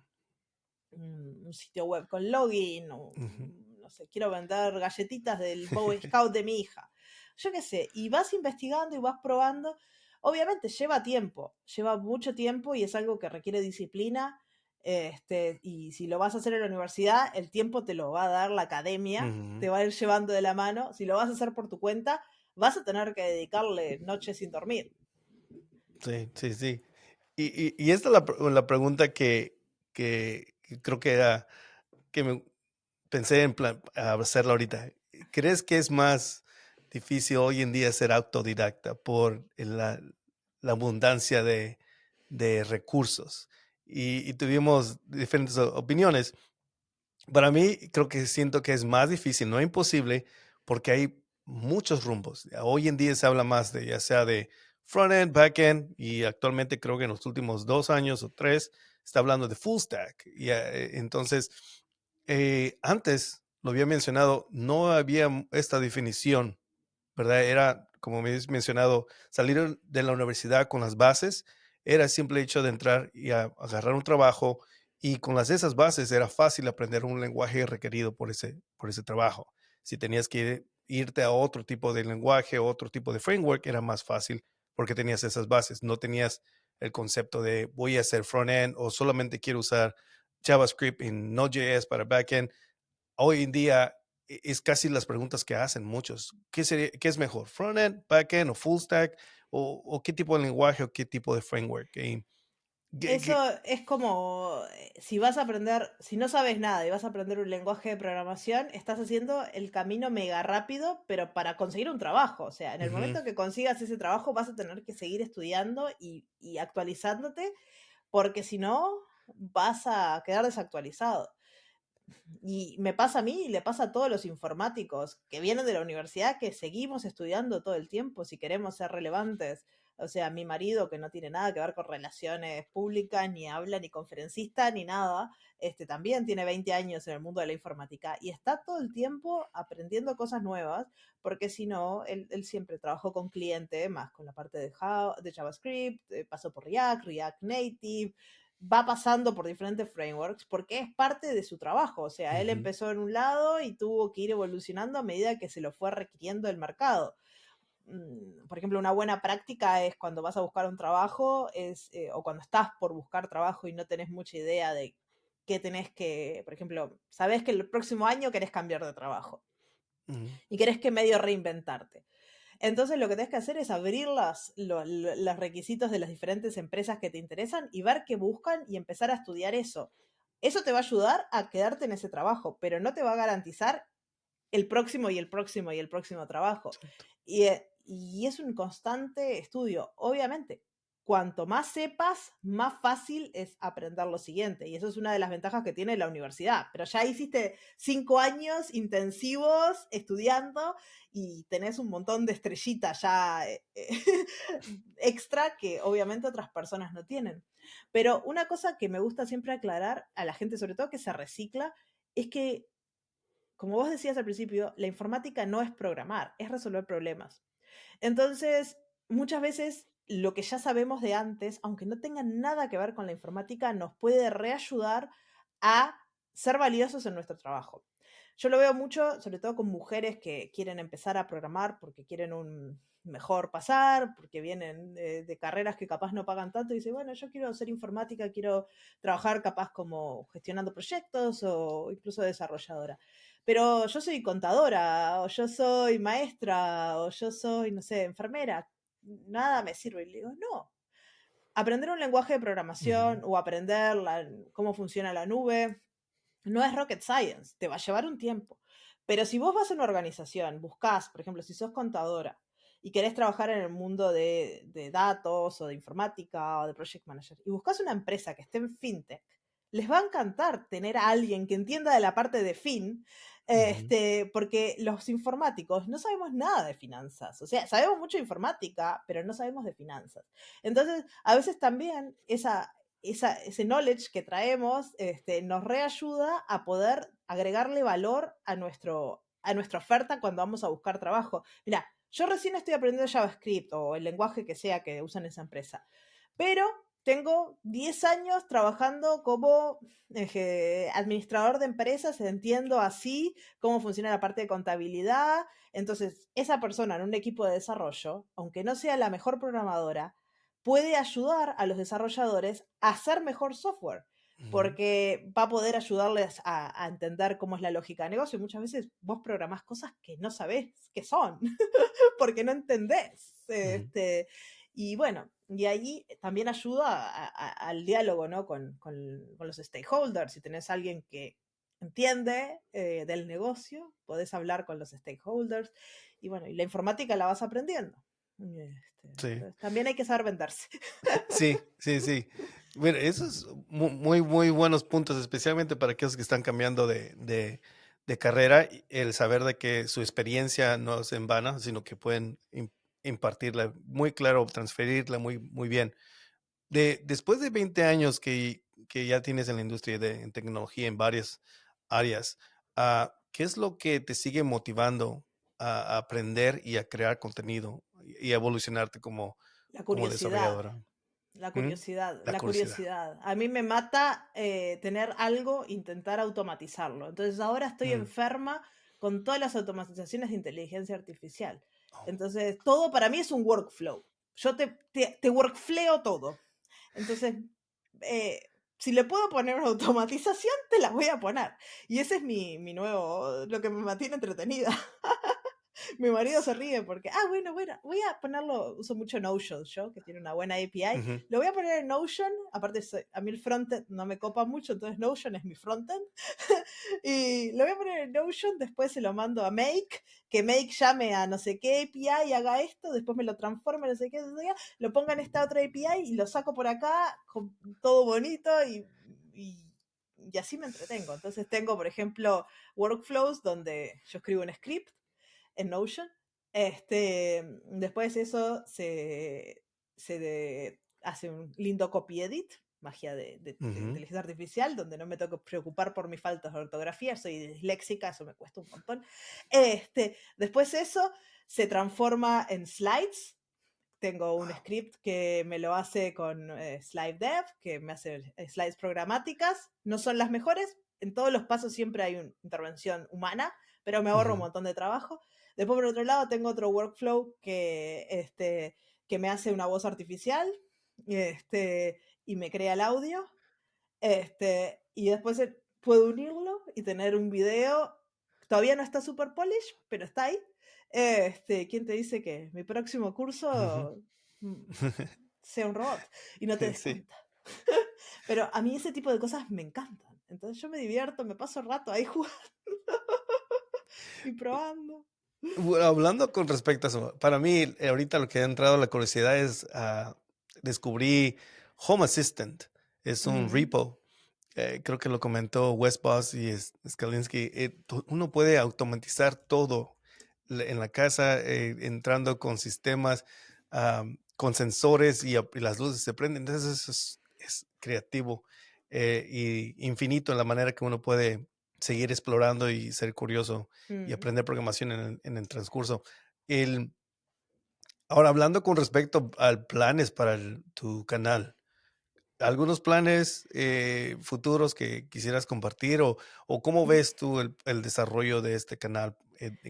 un sitio web con login, o, ujú, no sé, quiero vender galletitas del Boy Scout de mi hija. Yo qué sé, y vas investigando y vas probando. Obviamente lleva tiempo, lleva mucho tiempo y es algo que requiere disciplina. Y si lo vas a hacer en la universidad, el tiempo te lo va a dar la academia, ujú. te va a ir llevando de la mano. Si lo vas a hacer por tu cuenta, vas a tener que dedicarle noches sin dormir. Sí, sí, sí. Y esta es la pregunta que creo que era que me pensé en plan a hacerla ahorita. ¿Crees que es más difícil hoy en día ser autodidacta por la abundancia de recursos? Y tuvimos diferentes opiniones. Para mí, creo que siento que es más difícil, no imposible, porque hay muchos rumbos. Hoy en día se habla más de, ya sea de front-end, back-end, y actualmente creo que en los últimos 2 años o 3 está hablando de full stack. Y, entonces, antes, lo había mencionado, no había esta definición, ¿verdad? Era, como me has mencionado, salir de la universidad con las bases, era el simple hecho de entrar y agarrar un trabajo y con esas bases era fácil aprender un lenguaje requerido por ese trabajo. Si tenías que irte a otro tipo de lenguaje, otro tipo de framework, era más fácil porque tenías esas bases. No tenías el concepto de voy a hacer front-end o solamente quiero usar JavaScript en Node.js para backend. Hoy en día es casi las preguntas que hacen muchos. ¿Qué es mejor? ¿Frontend, backend o full stack? ¿O qué tipo de lenguaje o qué tipo de framework? ¿Qué- Eso qué- es como, si vas a aprender, si no sabes nada y vas a aprender un lenguaje de programación, estás haciendo el camino mega rápido, pero para conseguir un trabajo. O sea, en el Ujú, momento que consigas ese trabajo vas a tener que seguir estudiando y actualizándote, porque si no, vas a quedar desactualizado. Y me pasa a mí y le pasa a todos los informáticos que vienen de la universidad que seguimos estudiando todo el tiempo si queremos ser relevantes. O sea, mi marido, que no tiene nada que ver con relaciones públicas, ni habla, ni conferencista, ni nada, también tiene 20 años en el mundo de la informática y está todo el tiempo aprendiendo cosas nuevas, porque si no, él siempre trabajó con cliente, más con la parte de JavaScript, pasó por React, React Native, va pasando por diferentes frameworks porque es parte de su trabajo. O sea, él ujú, empezó en un lado y tuvo que ir evolucionando a medida que se lo fue requiriendo el mercado. Por ejemplo, una buena práctica es cuando vas a buscar un trabajo, o cuando estás por buscar trabajo y no tenés mucha idea de qué tenés que, por ejemplo, sabés que el próximo año querés cambiar de trabajo ujú, y querés que medio reinventarte. Entonces lo que tienes que hacer es abrir los requisitos de las diferentes empresas que te interesan y ver qué buscan y empezar a estudiar eso. Eso te va a ayudar a quedarte en ese trabajo, pero no te va a garantizar el próximo y el próximo y el próximo trabajo. exacto. Y es un constante estudio, obviamente. cuanto más sepas, más fácil es aprender lo siguiente. Y eso es una de las ventajas que tiene la universidad. Pero ya hiciste 5 años intensivos estudiando y tenés un montón de estrellitas ya extra que obviamente otras personas no tienen. Pero una cosa que me gusta siempre aclarar a la gente, sobre todo que se recicla, es que, como vos decías al principio, la informática no es programar, es resolver problemas. Entonces, muchas veces lo que ya sabemos de antes, aunque no tenga nada que ver con la informática, nos puede reayudar a ser valiosos en nuestro trabajo. Yo lo veo mucho, sobre todo con mujeres que quieren empezar a programar porque quieren un mejor pasar, porque vienen de carreras que capaz no pagan tanto y dicen, bueno, yo quiero hacer informática, quiero trabajar capaz como gestionando proyectos o incluso desarrolladora. Pero yo soy contadora, o yo soy maestra, o yo soy, no sé, enfermera. Nada me sirve. Y le digo, no. Aprender un lenguaje de programación Ujú, o aprender cómo funciona la nube no es rocket science, te va a llevar un tiempo. Pero si vos vas a una organización, buscás, por ejemplo, si sos contadora y querés trabajar en el mundo de datos o de informática o de project manager y buscas una empresa que esté en fintech, les va a encantar tener a alguien que entienda de la parte de fin, ujú, porque los informáticos no sabemos nada de finanzas. O sea, sabemos mucho de informática, pero no sabemos de finanzas. Entonces, a veces también ese knowledge que traemos nos reayuda a poder agregarle valor a nuestra oferta cuando vamos a buscar trabajo. Mira, yo recién estoy aprendiendo JavaScript o el lenguaje que sea que usan en esa empresa, pero tengo 10 años trabajando como administrador de empresas, entiendo así cómo funciona la parte de contabilidad. Entonces, esa persona en un equipo de desarrollo, aunque no sea la mejor programadora, puede ayudar a los desarrolladores a hacer mejor software, ujú, porque va a poder ayudarles a entender cómo es la lógica de negocio. Muchas veces vos programás cosas que no sabés qué son, porque no entendés. ujú. Y bueno, y ahí también ayuda al diálogo, ¿no? Con los stakeholders. Si tenés alguien que entiende del negocio, podés hablar con los stakeholders. Y bueno, y la informática la vas aprendiendo. Sí. Entonces, también hay que saber venderse. Sí, sí, sí. Bueno, esos muy, muy buenos puntos, especialmente para aquellos que están cambiando de carrera, y el saber de que su experiencia no es en vano, sino que pueden impartirla muy claro, transferirla muy, muy bien. Después de 20 años que ya tienes en la industria en tecnología en varias áreas, ¿qué es lo que te sigue motivando a aprender y a crear contenido y a evolucionarte La como curiosidad. desarrolladora? La ¿Mm? curiosidad, La la curiosidad. curiosidad. A mí me mata tener algo, intentar automatizarlo. Entonces ahora estoy Mm. enferma con todas las automatizaciones de inteligencia artificial. Oh. Entonces todo para mí es un workflow. Yo te workfleo todo. Entonces, si le puedo poner una automatización, te la voy a poner. Y ese es mi nuevo, lo que me mantiene entretenida. Mi marido se ríe porque, bueno, voy a ponerlo, uso mucho Notion yo, que tiene una buena API, Ujú, lo voy a poner en Notion, aparte a mí el frontend no me copa mucho, entonces Notion es mi frontend, y lo voy a poner en Notion, después se lo mando a Make, que Make llame a no sé qué API y haga esto, después me lo transforme, no sé qué, lo ponga en esta otra API y lo saco por acá, con todo bonito y así me entretengo. Entonces tengo, por ejemplo, workflows donde yo escribo un script en Notion. Después eso hace un lindo copy edit, magia de ujú, inteligencia artificial, donde no me tengo que preocupar por mis faltas de ortografía, soy disléxica, eso me cuesta un montón. Después eso se transforma en slides. Tengo un wow, script que me lo hace con SlideDev, que me hace slides programáticas. No son las mejores, en todos los pasos siempre hay una intervención humana, pero me ahorro un ujú, montón de trabajo. Después, por otro lado, tengo otro workflow que me hace una voz artificial y me crea el audio. Y después puedo unirlo y tener un video. Todavía no está super polish, pero está ahí. ¿Quién te dice que mi próximo ujú. curso mm, sea un robot y no te des Sí. cuenta? Pero a mí ese tipo de cosas me encantan. Entonces yo me divierto, me paso el rato ahí jugando y probando. Bueno, hablando con respecto a eso, para mí, ahorita lo que ha entrado la curiosidad es, descubrí Home Assistant. Es un Ujú, repo. Creo que lo comentó Wes Bos y Skalinsky. Uno puede automatizar todo en la casa, entrando con sistemas, con sensores y las luces se prenden. Entonces eso es creativo y infinito en la manera que uno puede seguir explorando y ser curioso y mm. aprender programación en el transcurso. El, Ahora, hablando con respecto al planes para tu canal, ¿algunos planes futuros que quisieras compartir o cómo Mm, ves tú el desarrollo de este canal?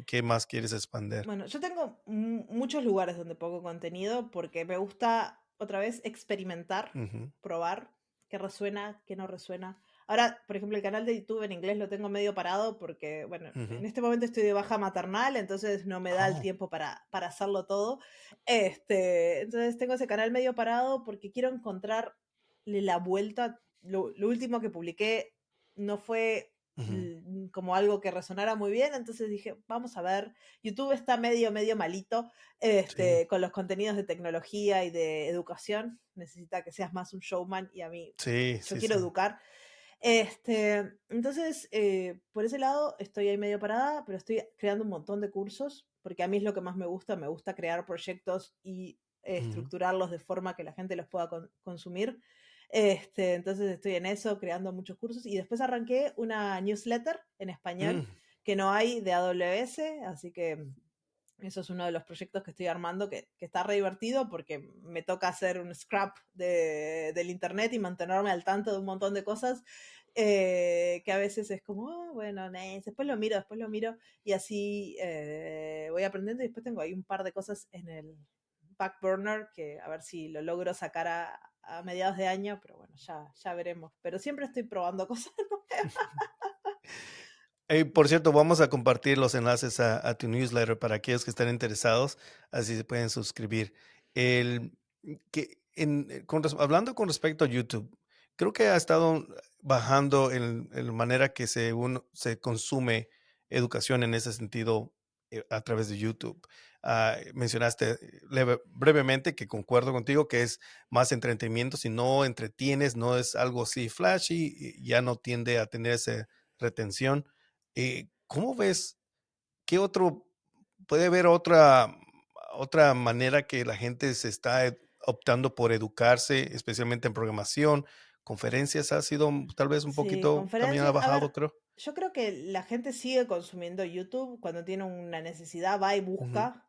¿Qué más quieres expander? Bueno, yo tengo muchos lugares donde pongo contenido porque me gusta otra vez experimentar, Ujú, probar qué resuena, qué no resuena. Ahora, por ejemplo, el canal de YouTube en inglés lo tengo medio parado porque, bueno, en ujú. este momento estoy de baja maternal, entonces no me da el Oh, tiempo para hacerlo todo. Entonces tengo ese canal medio parado porque quiero encontrarle la vuelta. Lo último que publiqué no fue ujú, como algo que resonara muy bien, entonces dije, vamos a ver. YouTube está medio malito sí, con los contenidos de tecnología y de educación. Necesita que seas más un showman y a mí, sí, yo sí, quiero sí. educar. Entonces, por ese lado estoy ahí medio parada, pero estoy creando un montón de cursos, porque a mí es lo que más me gusta crear proyectos y Ujú, estructurarlos de forma que la gente los pueda consumir. Entonces estoy en eso, creando muchos cursos y después arranqué una newsletter en español mm, que no hay de AWS, así que eso es uno de los proyectos que estoy armando que está re divertido porque me toca hacer un scrap del internet y mantenerme al tanto de un montón de cosas que a veces es como, "Oh, bueno, después lo miro y así voy aprendiendo y después tengo ahí un par de cosas en el back burner que a ver si lo logro sacar a mediados de año, pero bueno, ya veremos. Pero siempre estoy probando cosas nuevas. Por cierto, vamos a compartir los enlaces a tu newsletter para aquellos que estén interesados, así se pueden suscribir. El, Hablando con respecto a YouTube, creo que ha estado bajando en la manera que se consume educación en ese sentido a través de YouTube. Mencionaste brevemente que concuerdo contigo que es más entretenimiento, si no entretienes, no es algo así flashy, y ya no tiende a tener esa retención. ¿Cómo ves? ¿Qué otro puede haber otra manera que la gente se está optando por educarse, especialmente en programación? Conferencias ha sido tal vez un Sí, poquito, también ha conferencias. A bajado, ver, creo. yo creo que la gente sigue consumiendo YouTube cuando tiene una necesidad, va y Ujú, busca,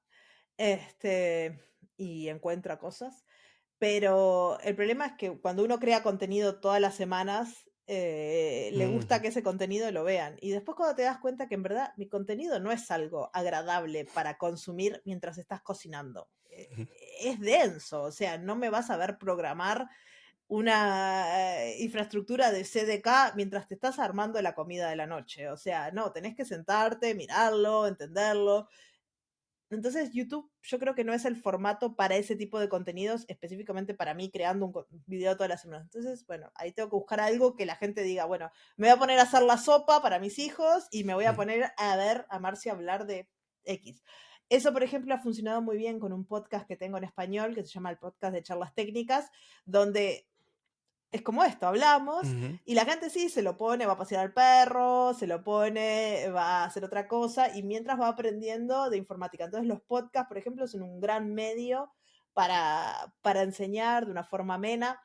este, y encuentra cosas. Pero el problema es que cuando uno crea contenido todas las semanas, le gusta ujú, que ese contenido lo vean. Y después cuando te das cuenta que en verdad mi contenido no es algo agradable para consumir mientras estás cocinando. ujú, Es denso, o sea, no me vas a ver programar una infraestructura de CDK mientras te estás armando la comida de la noche. O sea, no, tenés que sentarte, mirarlo, entenderlo. Entonces, YouTube yo creo que no es el formato para ese tipo de contenidos, específicamente para mí creando un video todas las semanas. Entonces, bueno, ahí tengo que buscar algo que la gente diga, bueno, me voy a poner a hacer la sopa para mis hijos y me voy a ujú, poner a ver a Marcia hablar de X. Eso, por ejemplo, ha funcionado muy bien con un podcast que tengo en español, que se llama el podcast de charlas técnicas, donde es como esto, hablamos ujú, y la gente sí se lo pone, va a pasear al perro, se lo pone, va a hacer otra cosa y mientras va aprendiendo de informática. Entonces los podcasts, por ejemplo, son un gran medio para enseñar de una forma amena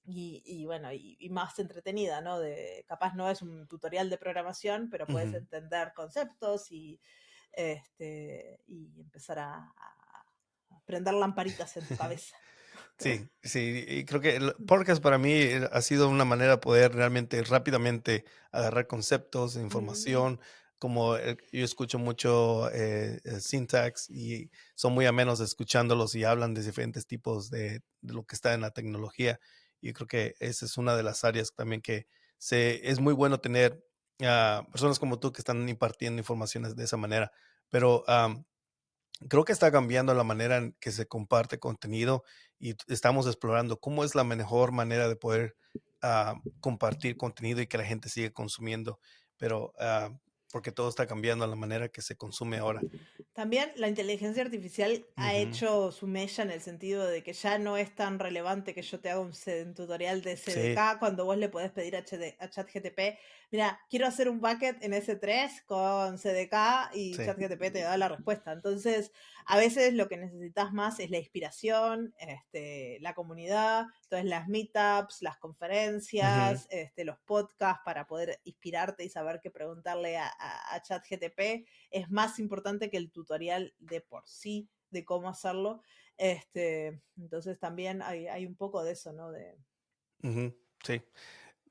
y bueno, y más entretenida, ¿no? Capaz no es un tutorial de programación, pero puedes ujú. entender conceptos y empezar a prender lamparitas en tu cabeza. Sí, sí, y creo que el podcast para mí ha sido una manera de poder realmente rápidamente agarrar conceptos, Mm, información, como yo escucho mucho syntax y son muy amenos escuchándolos y hablan de diferentes tipos de lo que está en la tecnología. Y creo que esa es una de las áreas también que es muy bueno tener personas como tú que están impartiendo informaciones de esa manera. Pero creo que está cambiando la manera en que se comparte contenido y estamos explorando cómo es la mejor manera de poder compartir contenido y que la gente siga consumiendo, pero porque todo está cambiando la manera que se consume ahora. También la inteligencia artificial ha Ujú. hecho su mella en el sentido de que ya no es tan relevante que yo te haga un tutorial de Sí, CDK cuando vos le podés pedir a ChatGTP, mira, quiero hacer un bucket en S3 con CDK y sí. ChatGTP te da la respuesta. Entonces, a veces lo que necesitas más es la inspiración, la comunidad, entonces las meetups, las Ujú, conferencias, los podcasts para poder inspirarte y saber qué preguntarle a ChatGTP es más importante que el tutorial de por sí de cómo hacerlo. Entonces también hay un poco de eso, ¿no? ujú, sí.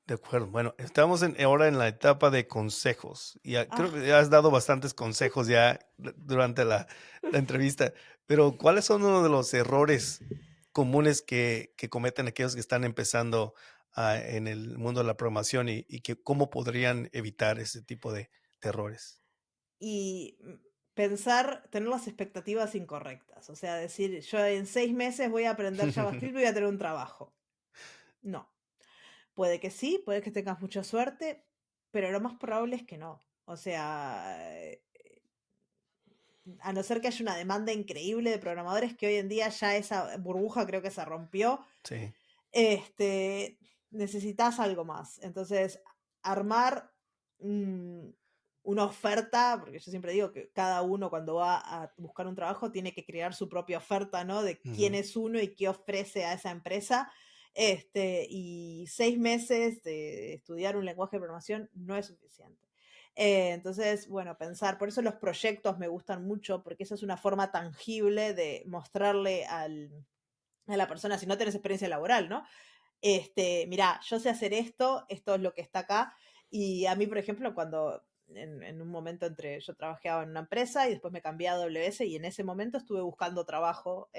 De acuerdo. Bueno, estamos ahora en la etapa de consejos. Y creo Ah, que ya has dado bastantes consejos ya durante la entrevista, pero ¿cuáles son uno de los errores comunes que cometen aquellos que están empezando en el mundo de la programación y que cómo podrían evitar ese tipo de errores? y pensar, tener las expectativas incorrectas. O sea, decir, yo en 6 meses voy a aprender JavaScript y voy a tener un trabajo. No. Puede que sí, puede que tengas mucha suerte, pero lo más probable es que no. O sea, a no ser que haya una demanda increíble de programadores, que hoy en día ya esa burbuja creo que se rompió, Sí. este, necesitas algo más. Entonces, armar una oferta, porque yo siempre digo que cada uno cuando va a buscar un trabajo tiene que crear su propia oferta, ¿no? De quién Ujú, es uno y qué ofrece a esa empresa. Y 6 meses de estudiar un lenguaje de programación no es suficiente. Entonces, bueno, pensar, por eso los proyectos me gustan mucho, porque esa es una forma tangible de mostrarle a la persona, si no tenés experiencia laboral, ¿no? Mirá, yo sé hacer esto es lo que está acá. Y a mí, por ejemplo, cuando en un momento yo trabajaba en una empresa y después me cambié a AWS y en ese momento estuve buscando trabajo,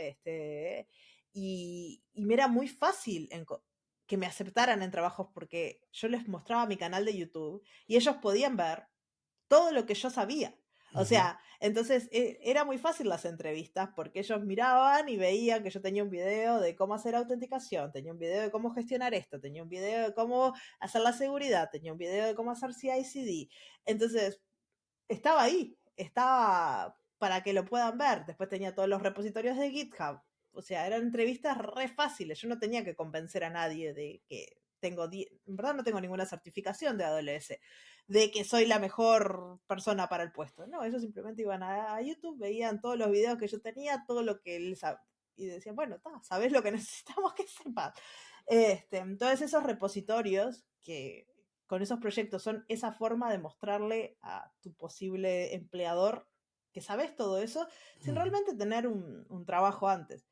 y me era muy fácil que me aceptaran en trabajos porque yo les mostraba mi canal de YouTube y ellos podían ver todo lo que yo sabía. O ujú, sea, entonces era muy fácil las entrevistas porque ellos miraban y veían que yo tenía un video de cómo hacer autenticación, tenía un video de cómo gestionar esto, tenía un video de cómo hacer la seguridad, tenía un video de cómo hacer CI/CD. Entonces, estaba ahí, estaba para que lo puedan ver. Después tenía todos los repositorios de GitHub. O sea, eran entrevistas re fáciles. Yo no tenía que convencer a nadie de que en verdad no tengo ninguna certificación de AWS, de que soy la mejor persona para el puesto. No, ellos simplemente iban a YouTube, veían todos los videos que yo tenía, todo lo que y decían, bueno, sabes lo que necesitamos que sepas. Entonces esos repositorios con esos proyectos son esa forma de mostrarle a tu posible empleador que sabes todo eso sin ujú. realmente tener un trabajo antes.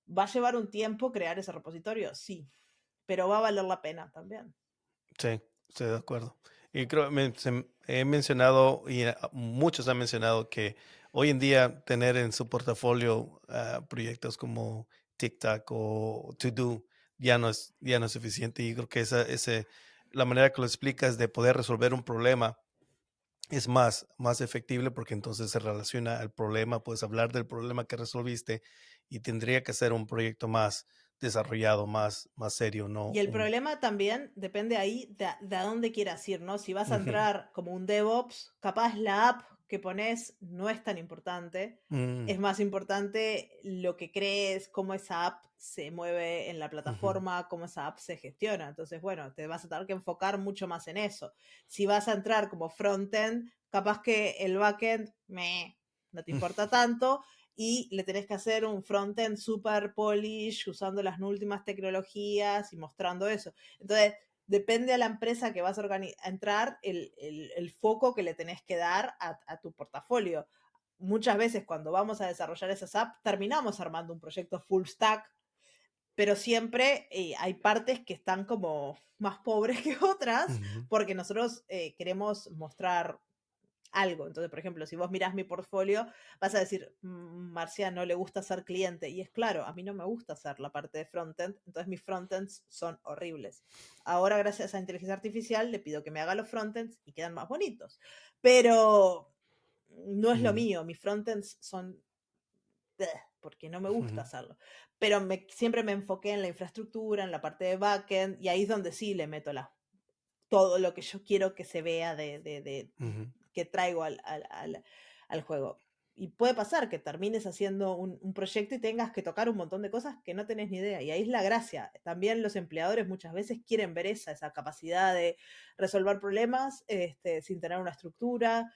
¿Va a llevar un tiempo crear ese repositorio? Sí, pero va a valer la pena también. Sí, estoy de acuerdo. Y creo, he mencionado, y muchos han mencionado que hoy en día tener en su portafolio proyectos como TikTok o To Do ya no es suficiente. Y creo que la manera que lo explicas de poder resolver un problema es más efectible porque entonces se relaciona al problema, puedes hablar del problema que resolviste y tendría que ser un proyecto más desarrollado, más serio, Y no el un... problema también depende ahí de a dónde quieras ir, ¿no? Si vas a Ujú, entrar como un DevOps, capaz la app que pones no es tan importante. mm, Es más importante lo que crees, cómo esa app se mueve en la ujú. plataforma, cómo esa app se gestiona. Entonces, bueno, te vas a tener que enfocar mucho más en eso. Si vas a entrar como frontend, capaz que el backend, no te importa tanto, y le tenés que hacer un frontend super polish usando las últimas tecnologías y mostrando eso. Entonces, depende a la empresa que vas a entrar, el foco que le tenés que dar a tu portafolio. Muchas veces cuando vamos a desarrollar esas apps, terminamos armando un proyecto full stack, pero siempre hay partes que están como más pobres que otras, Ujú, porque nosotros queremos mostrar algo. Entonces, por ejemplo, si vos mirás mi portfolio, vas a decir, Marcia no le gusta ser cliente. Y es claro, a mí no me gusta hacer la parte de frontend, entonces mis frontends son horribles. Ahora, gracias a inteligencia artificial, le pido que me haga los frontends y quedan más bonitos. Pero no es lo ujú, mío, mis frontends son... porque no me gusta ujú, hacerlo. Pero siempre me enfoqué en la infraestructura, en la parte de backend, y ahí es donde sí le meto todo lo que yo quiero que se vea ujú. que traigo al juego. y puede pasar que termines haciendo un proyecto y tengas que tocar un montón de cosas que no tenés ni idea. Y ahí es la gracia. También los empleadores muchas veces quieren ver esa capacidad de resolver problemas sin tener una estructura,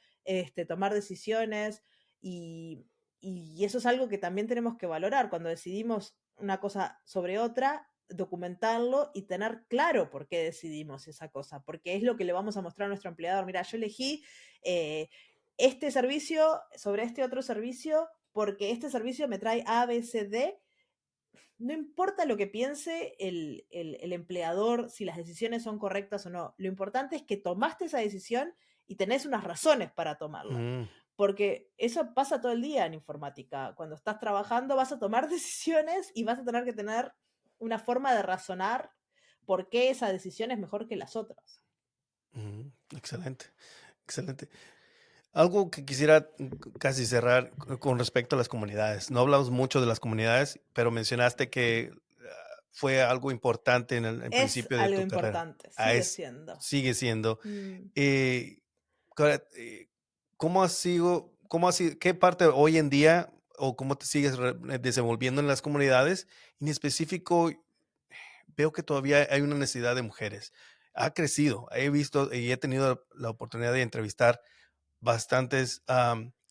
tomar decisiones y, y eso es algo que también tenemos que valorar cuando decidimos una cosa sobre otra, documentarlo y tener claro por qué decidimos esa cosa, porque es lo que le vamos a mostrar a nuestro empleador. Mira, yo elegí eh, este servicio sobre este otro servicio porque este servicio me trae A, B, C, D. No importa lo que piense el empleador, si las decisiones son correctas o no. Lo importante es que tomaste esa decisión y tenés unas razones para tomarla. Mm, Porque eso pasa todo el día en informática. Cuando estás trabajando vas a tomar decisiones y vas a tener que tener una forma de razonar por qué esa decisión es mejor que las otras. excelente, excelente. Algo que quisiera casi cerrar con respecto a las comunidades. No hablamos mucho de las comunidades, pero mencionaste que fue algo importante en Es principio de algo tu carrera. importante, Ah, sigue es, siendo. sigue siendo. Mm. Eh, Ahora, cómo ha sido, qué parte hoy en día o cómo te sigues desenvolviendo en las comunidades? En específico, veo que todavía hay una necesidad de mujeres. Ha crecido. He visto y he tenido la oportunidad de entrevistar bastantes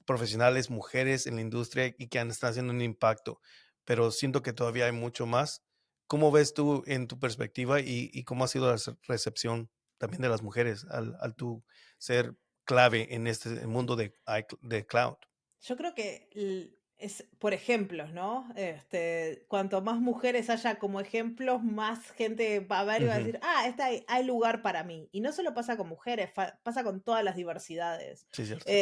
profesionales, mujeres en la industria y que están haciendo un impacto, pero siento que todavía hay mucho más. ¿Cómo ves tú en tu perspectiva y cómo ha sido la recepción también de las mujeres al tú ser clave en este mundo de cloud? Yo creo que es por ejemplos, ¿no? Cuanto más mujeres haya como ejemplos, más gente va a ver y va a Ujú, decir, ah, hay lugar para mí. Y no solo pasa con mujeres, pasa con todas las diversidades. sí, cierto.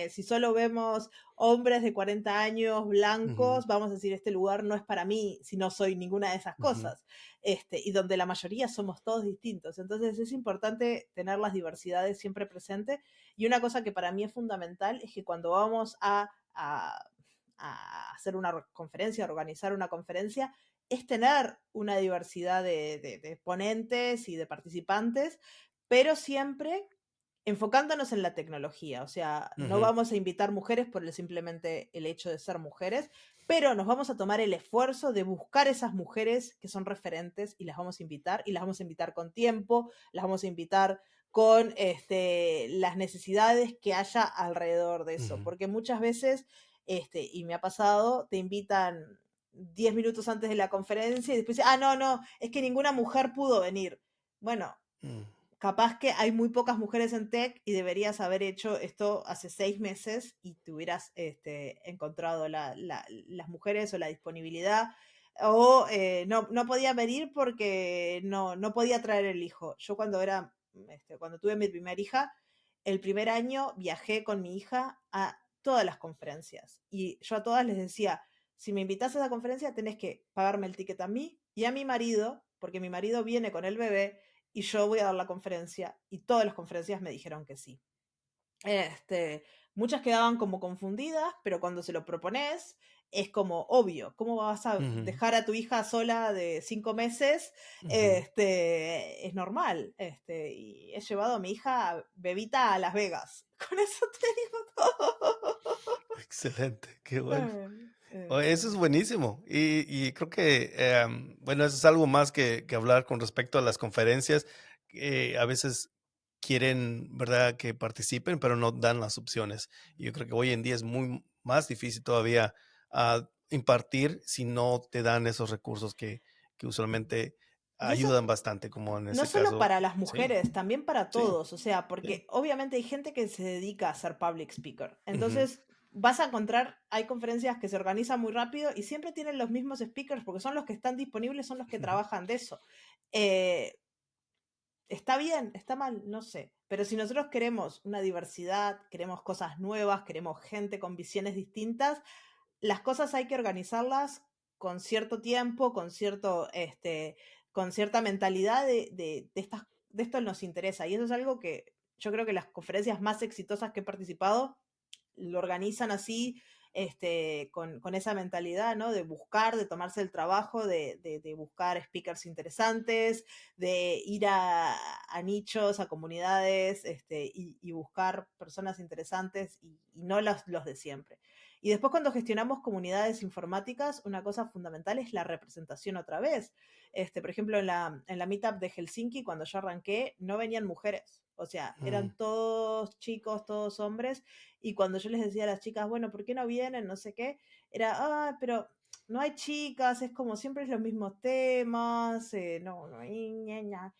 Si solo vemos hombres de 40 años Ujú, blancos, vamos a decir, este lugar no es para mí si no soy ninguna de esas ujú, cosas. Y donde la mayoría somos todos distintos. Entonces es importante tener las diversidades siempre presentes y una cosa que para mí es fundamental es que cuando vamos a hacer una conferencia, a organizar una conferencia, es tener una diversidad de ponentes y de participantes, pero siempre enfocándonos en la tecnología. O sea, no ujú, vamos a invitar mujeres por simplemente el hecho de ser mujeres, pero nos vamos a tomar el esfuerzo de buscar esas mujeres que son referentes y las vamos a invitar, y las vamos a invitar con tiempo, las vamos a invitar con las necesidades que haya alrededor de eso, ujú, porque muchas veces, y me ha pasado, te invitan 10 minutos antes de la conferencia y después, ah, no, no, es que ninguna mujer pudo venir. Bueno, mm, capaz que hay muy pocas mujeres en tech y deberías haber hecho esto hace 6 meses y te hubieras encontrado las mujeres o la disponibilidad. O no podía venir porque no podía traer el hijo. Yo cuando tuve mi primer hija, el primer año viajé con mi hija a todas las conferencias. Y yo a todas les decía, si me invitas a esa conferencia, tenés que pagarme el ticket a mí y a mi marido, porque mi marido viene con el bebé y yo voy a dar la conferencia y todas las conferencias me dijeron que sí. Este, Muchas quedaban como confundidas, pero cuando se lo propones es como obvio, ¿cómo vas a ujú, dejar a tu hija sola de 5 meses? ujú. Es normal. Y he llevado a mi hija bebita a Las Vegas. Con eso te digo todo. Excelente, qué bueno. Eso es Este, buenísimo. Y creo que, bueno, eso es algo más que hablar con respecto a las conferencias. Que a veces quieren, ¿verdad?, que participen, pero no dan las opciones. Y yo creo que hoy en día es muy más difícil todavía impartir si no te dan esos recursos que usualmente y eso ayudan bastante, como en no ese solo caso. para las Sí, mujeres, también para sí, todos, o sea, sí. porque obviamente hay gente que se dedica a ser public speaker. Ujú, Entonces, vas a encontrar, hay conferencias que se organizan muy rápido y siempre tienen los mismos speakers porque son los que están disponibles, son los que ujú, trabajan de eso. Eh, ¿Está bien? ¿Está mal? No sé. Pero si nosotros queremos una diversidad, queremos cosas nuevas, queremos gente con visiones distintas, las cosas hay que organizarlas con cierto tiempo, con cierta mentalidad de esto nos interesa. Y eso es algo que yo creo que las conferencias más exitosas que he participado lo organizan así, con esa mentalidad, ¿no? De buscar, de tomarse el trabajo, de buscar speakers interesantes, de ir a nichos, a comunidades, y buscar personas interesantes y no los de siempre. Y después cuando gestionamos comunidades informáticas, una cosa fundamental es la representación otra vez. Por ejemplo, en la meetup de Helsinki, cuando yo arranqué, no venían mujeres. O sea, Mm, eran todos chicos, todos hombres. Y cuando yo les decía a las chicas, bueno, ¿por qué no vienen? No sé qué. Era, pero no hay chicas, es como siempre es los mismos temas, no, no hay ña.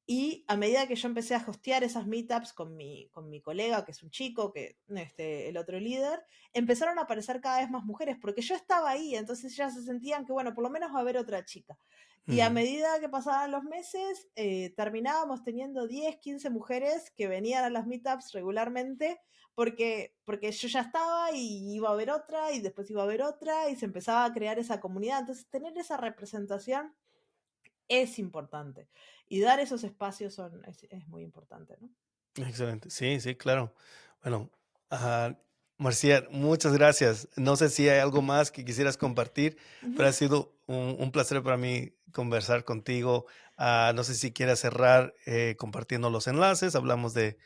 Y a medida que yo empecé a hostear esas meetups con mi colega, que es un chico, el otro líder, empezaron a aparecer cada vez más mujeres, porque yo estaba ahí, entonces ellas se sentían que, bueno, por lo menos va a haber otra chica. Y a mm. medida que pasaban los meses, terminábamos teniendo 10, 15 mujeres que venían a las meetups regularmente, porque yo ya estaba y iba a haber otra, y después iba a haber otra, y se empezaba a crear esa comunidad. Entonces, tener esa representación es importante. Y dar esos espacios es muy importante, ¿no? Excelente. Sí, sí, claro. Bueno, ah, Marcia, muchas gracias. No sé si hay algo más que quisieras compartir, pero ha sido un placer para mí conversar contigo. No sé si quieras cerrar compartiendo los enlaces. Hablamos del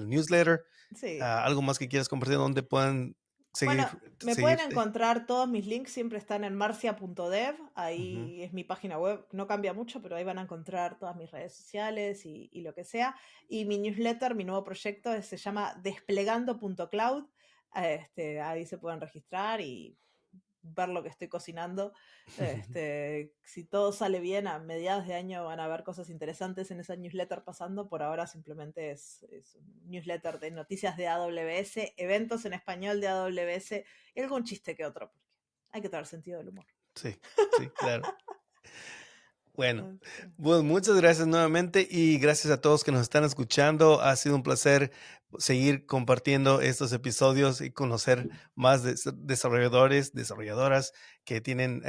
newsletter. Sí. Algo más que quieras compartir donde puedan Bueno, me pueden seguirte. encontrar, todos mis links siempre están en marcia.dev, Ujú. ahí es mi página web, no cambia mucho, pero ahí van a encontrar todas mis redes sociales y lo que sea. Y mi newsletter, mi nuevo proyecto, se llama desplegando.cloud, ahí se pueden registrar y ver lo que estoy cocinando. Si todo sale bien, a mediados de año van a haber cosas interesantes en esa newsletter pasando. Por ahora simplemente es un newsletter de noticias de AWS, eventos en español de AWS y algún chiste que otro, porque hay que tener sentido del humor. Sí, sí, claro. Bueno, Este, pues muchas gracias nuevamente y gracias a todos que nos están escuchando. Ha sido un placer seguir compartiendo estos episodios y conocer más desarrolladores, desarrolladoras que tienen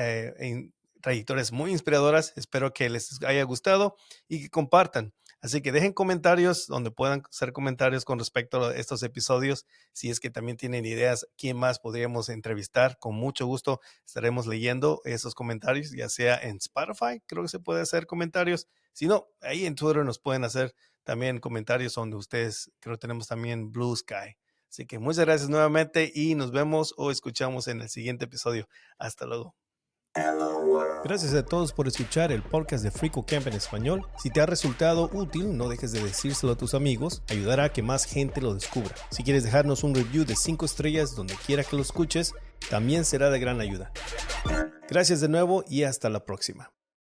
trayectorias muy inspiradoras. Espero que les haya gustado y que compartan. Así que dejen comentarios donde puedan hacer comentarios con respecto a estos episodios. Si es que también tienen ideas, quién más podríamos entrevistar, con mucho gusto estaremos leyendo esos comentarios, ya sea en Spotify, creo que se puede hacer comentarios. Si no, ahí en Twitter nos pueden hacer también comentarios donde ustedes, creo que tenemos también Blue Sky. Así que muchas gracias nuevamente y nos vemos o escuchamos en el siguiente episodio. Hasta luego. Gracias a todos por escuchar el podcast de FreeCodeCamp en español. Si te ha resultado útil, no dejes de decírselo a tus amigos. Ayudará a que más gente lo descubra. Si quieres dejarnos un review de 5 estrellas donde quiera que lo escuches, también será de gran ayuda. Gracias de nuevo y hasta la próxima.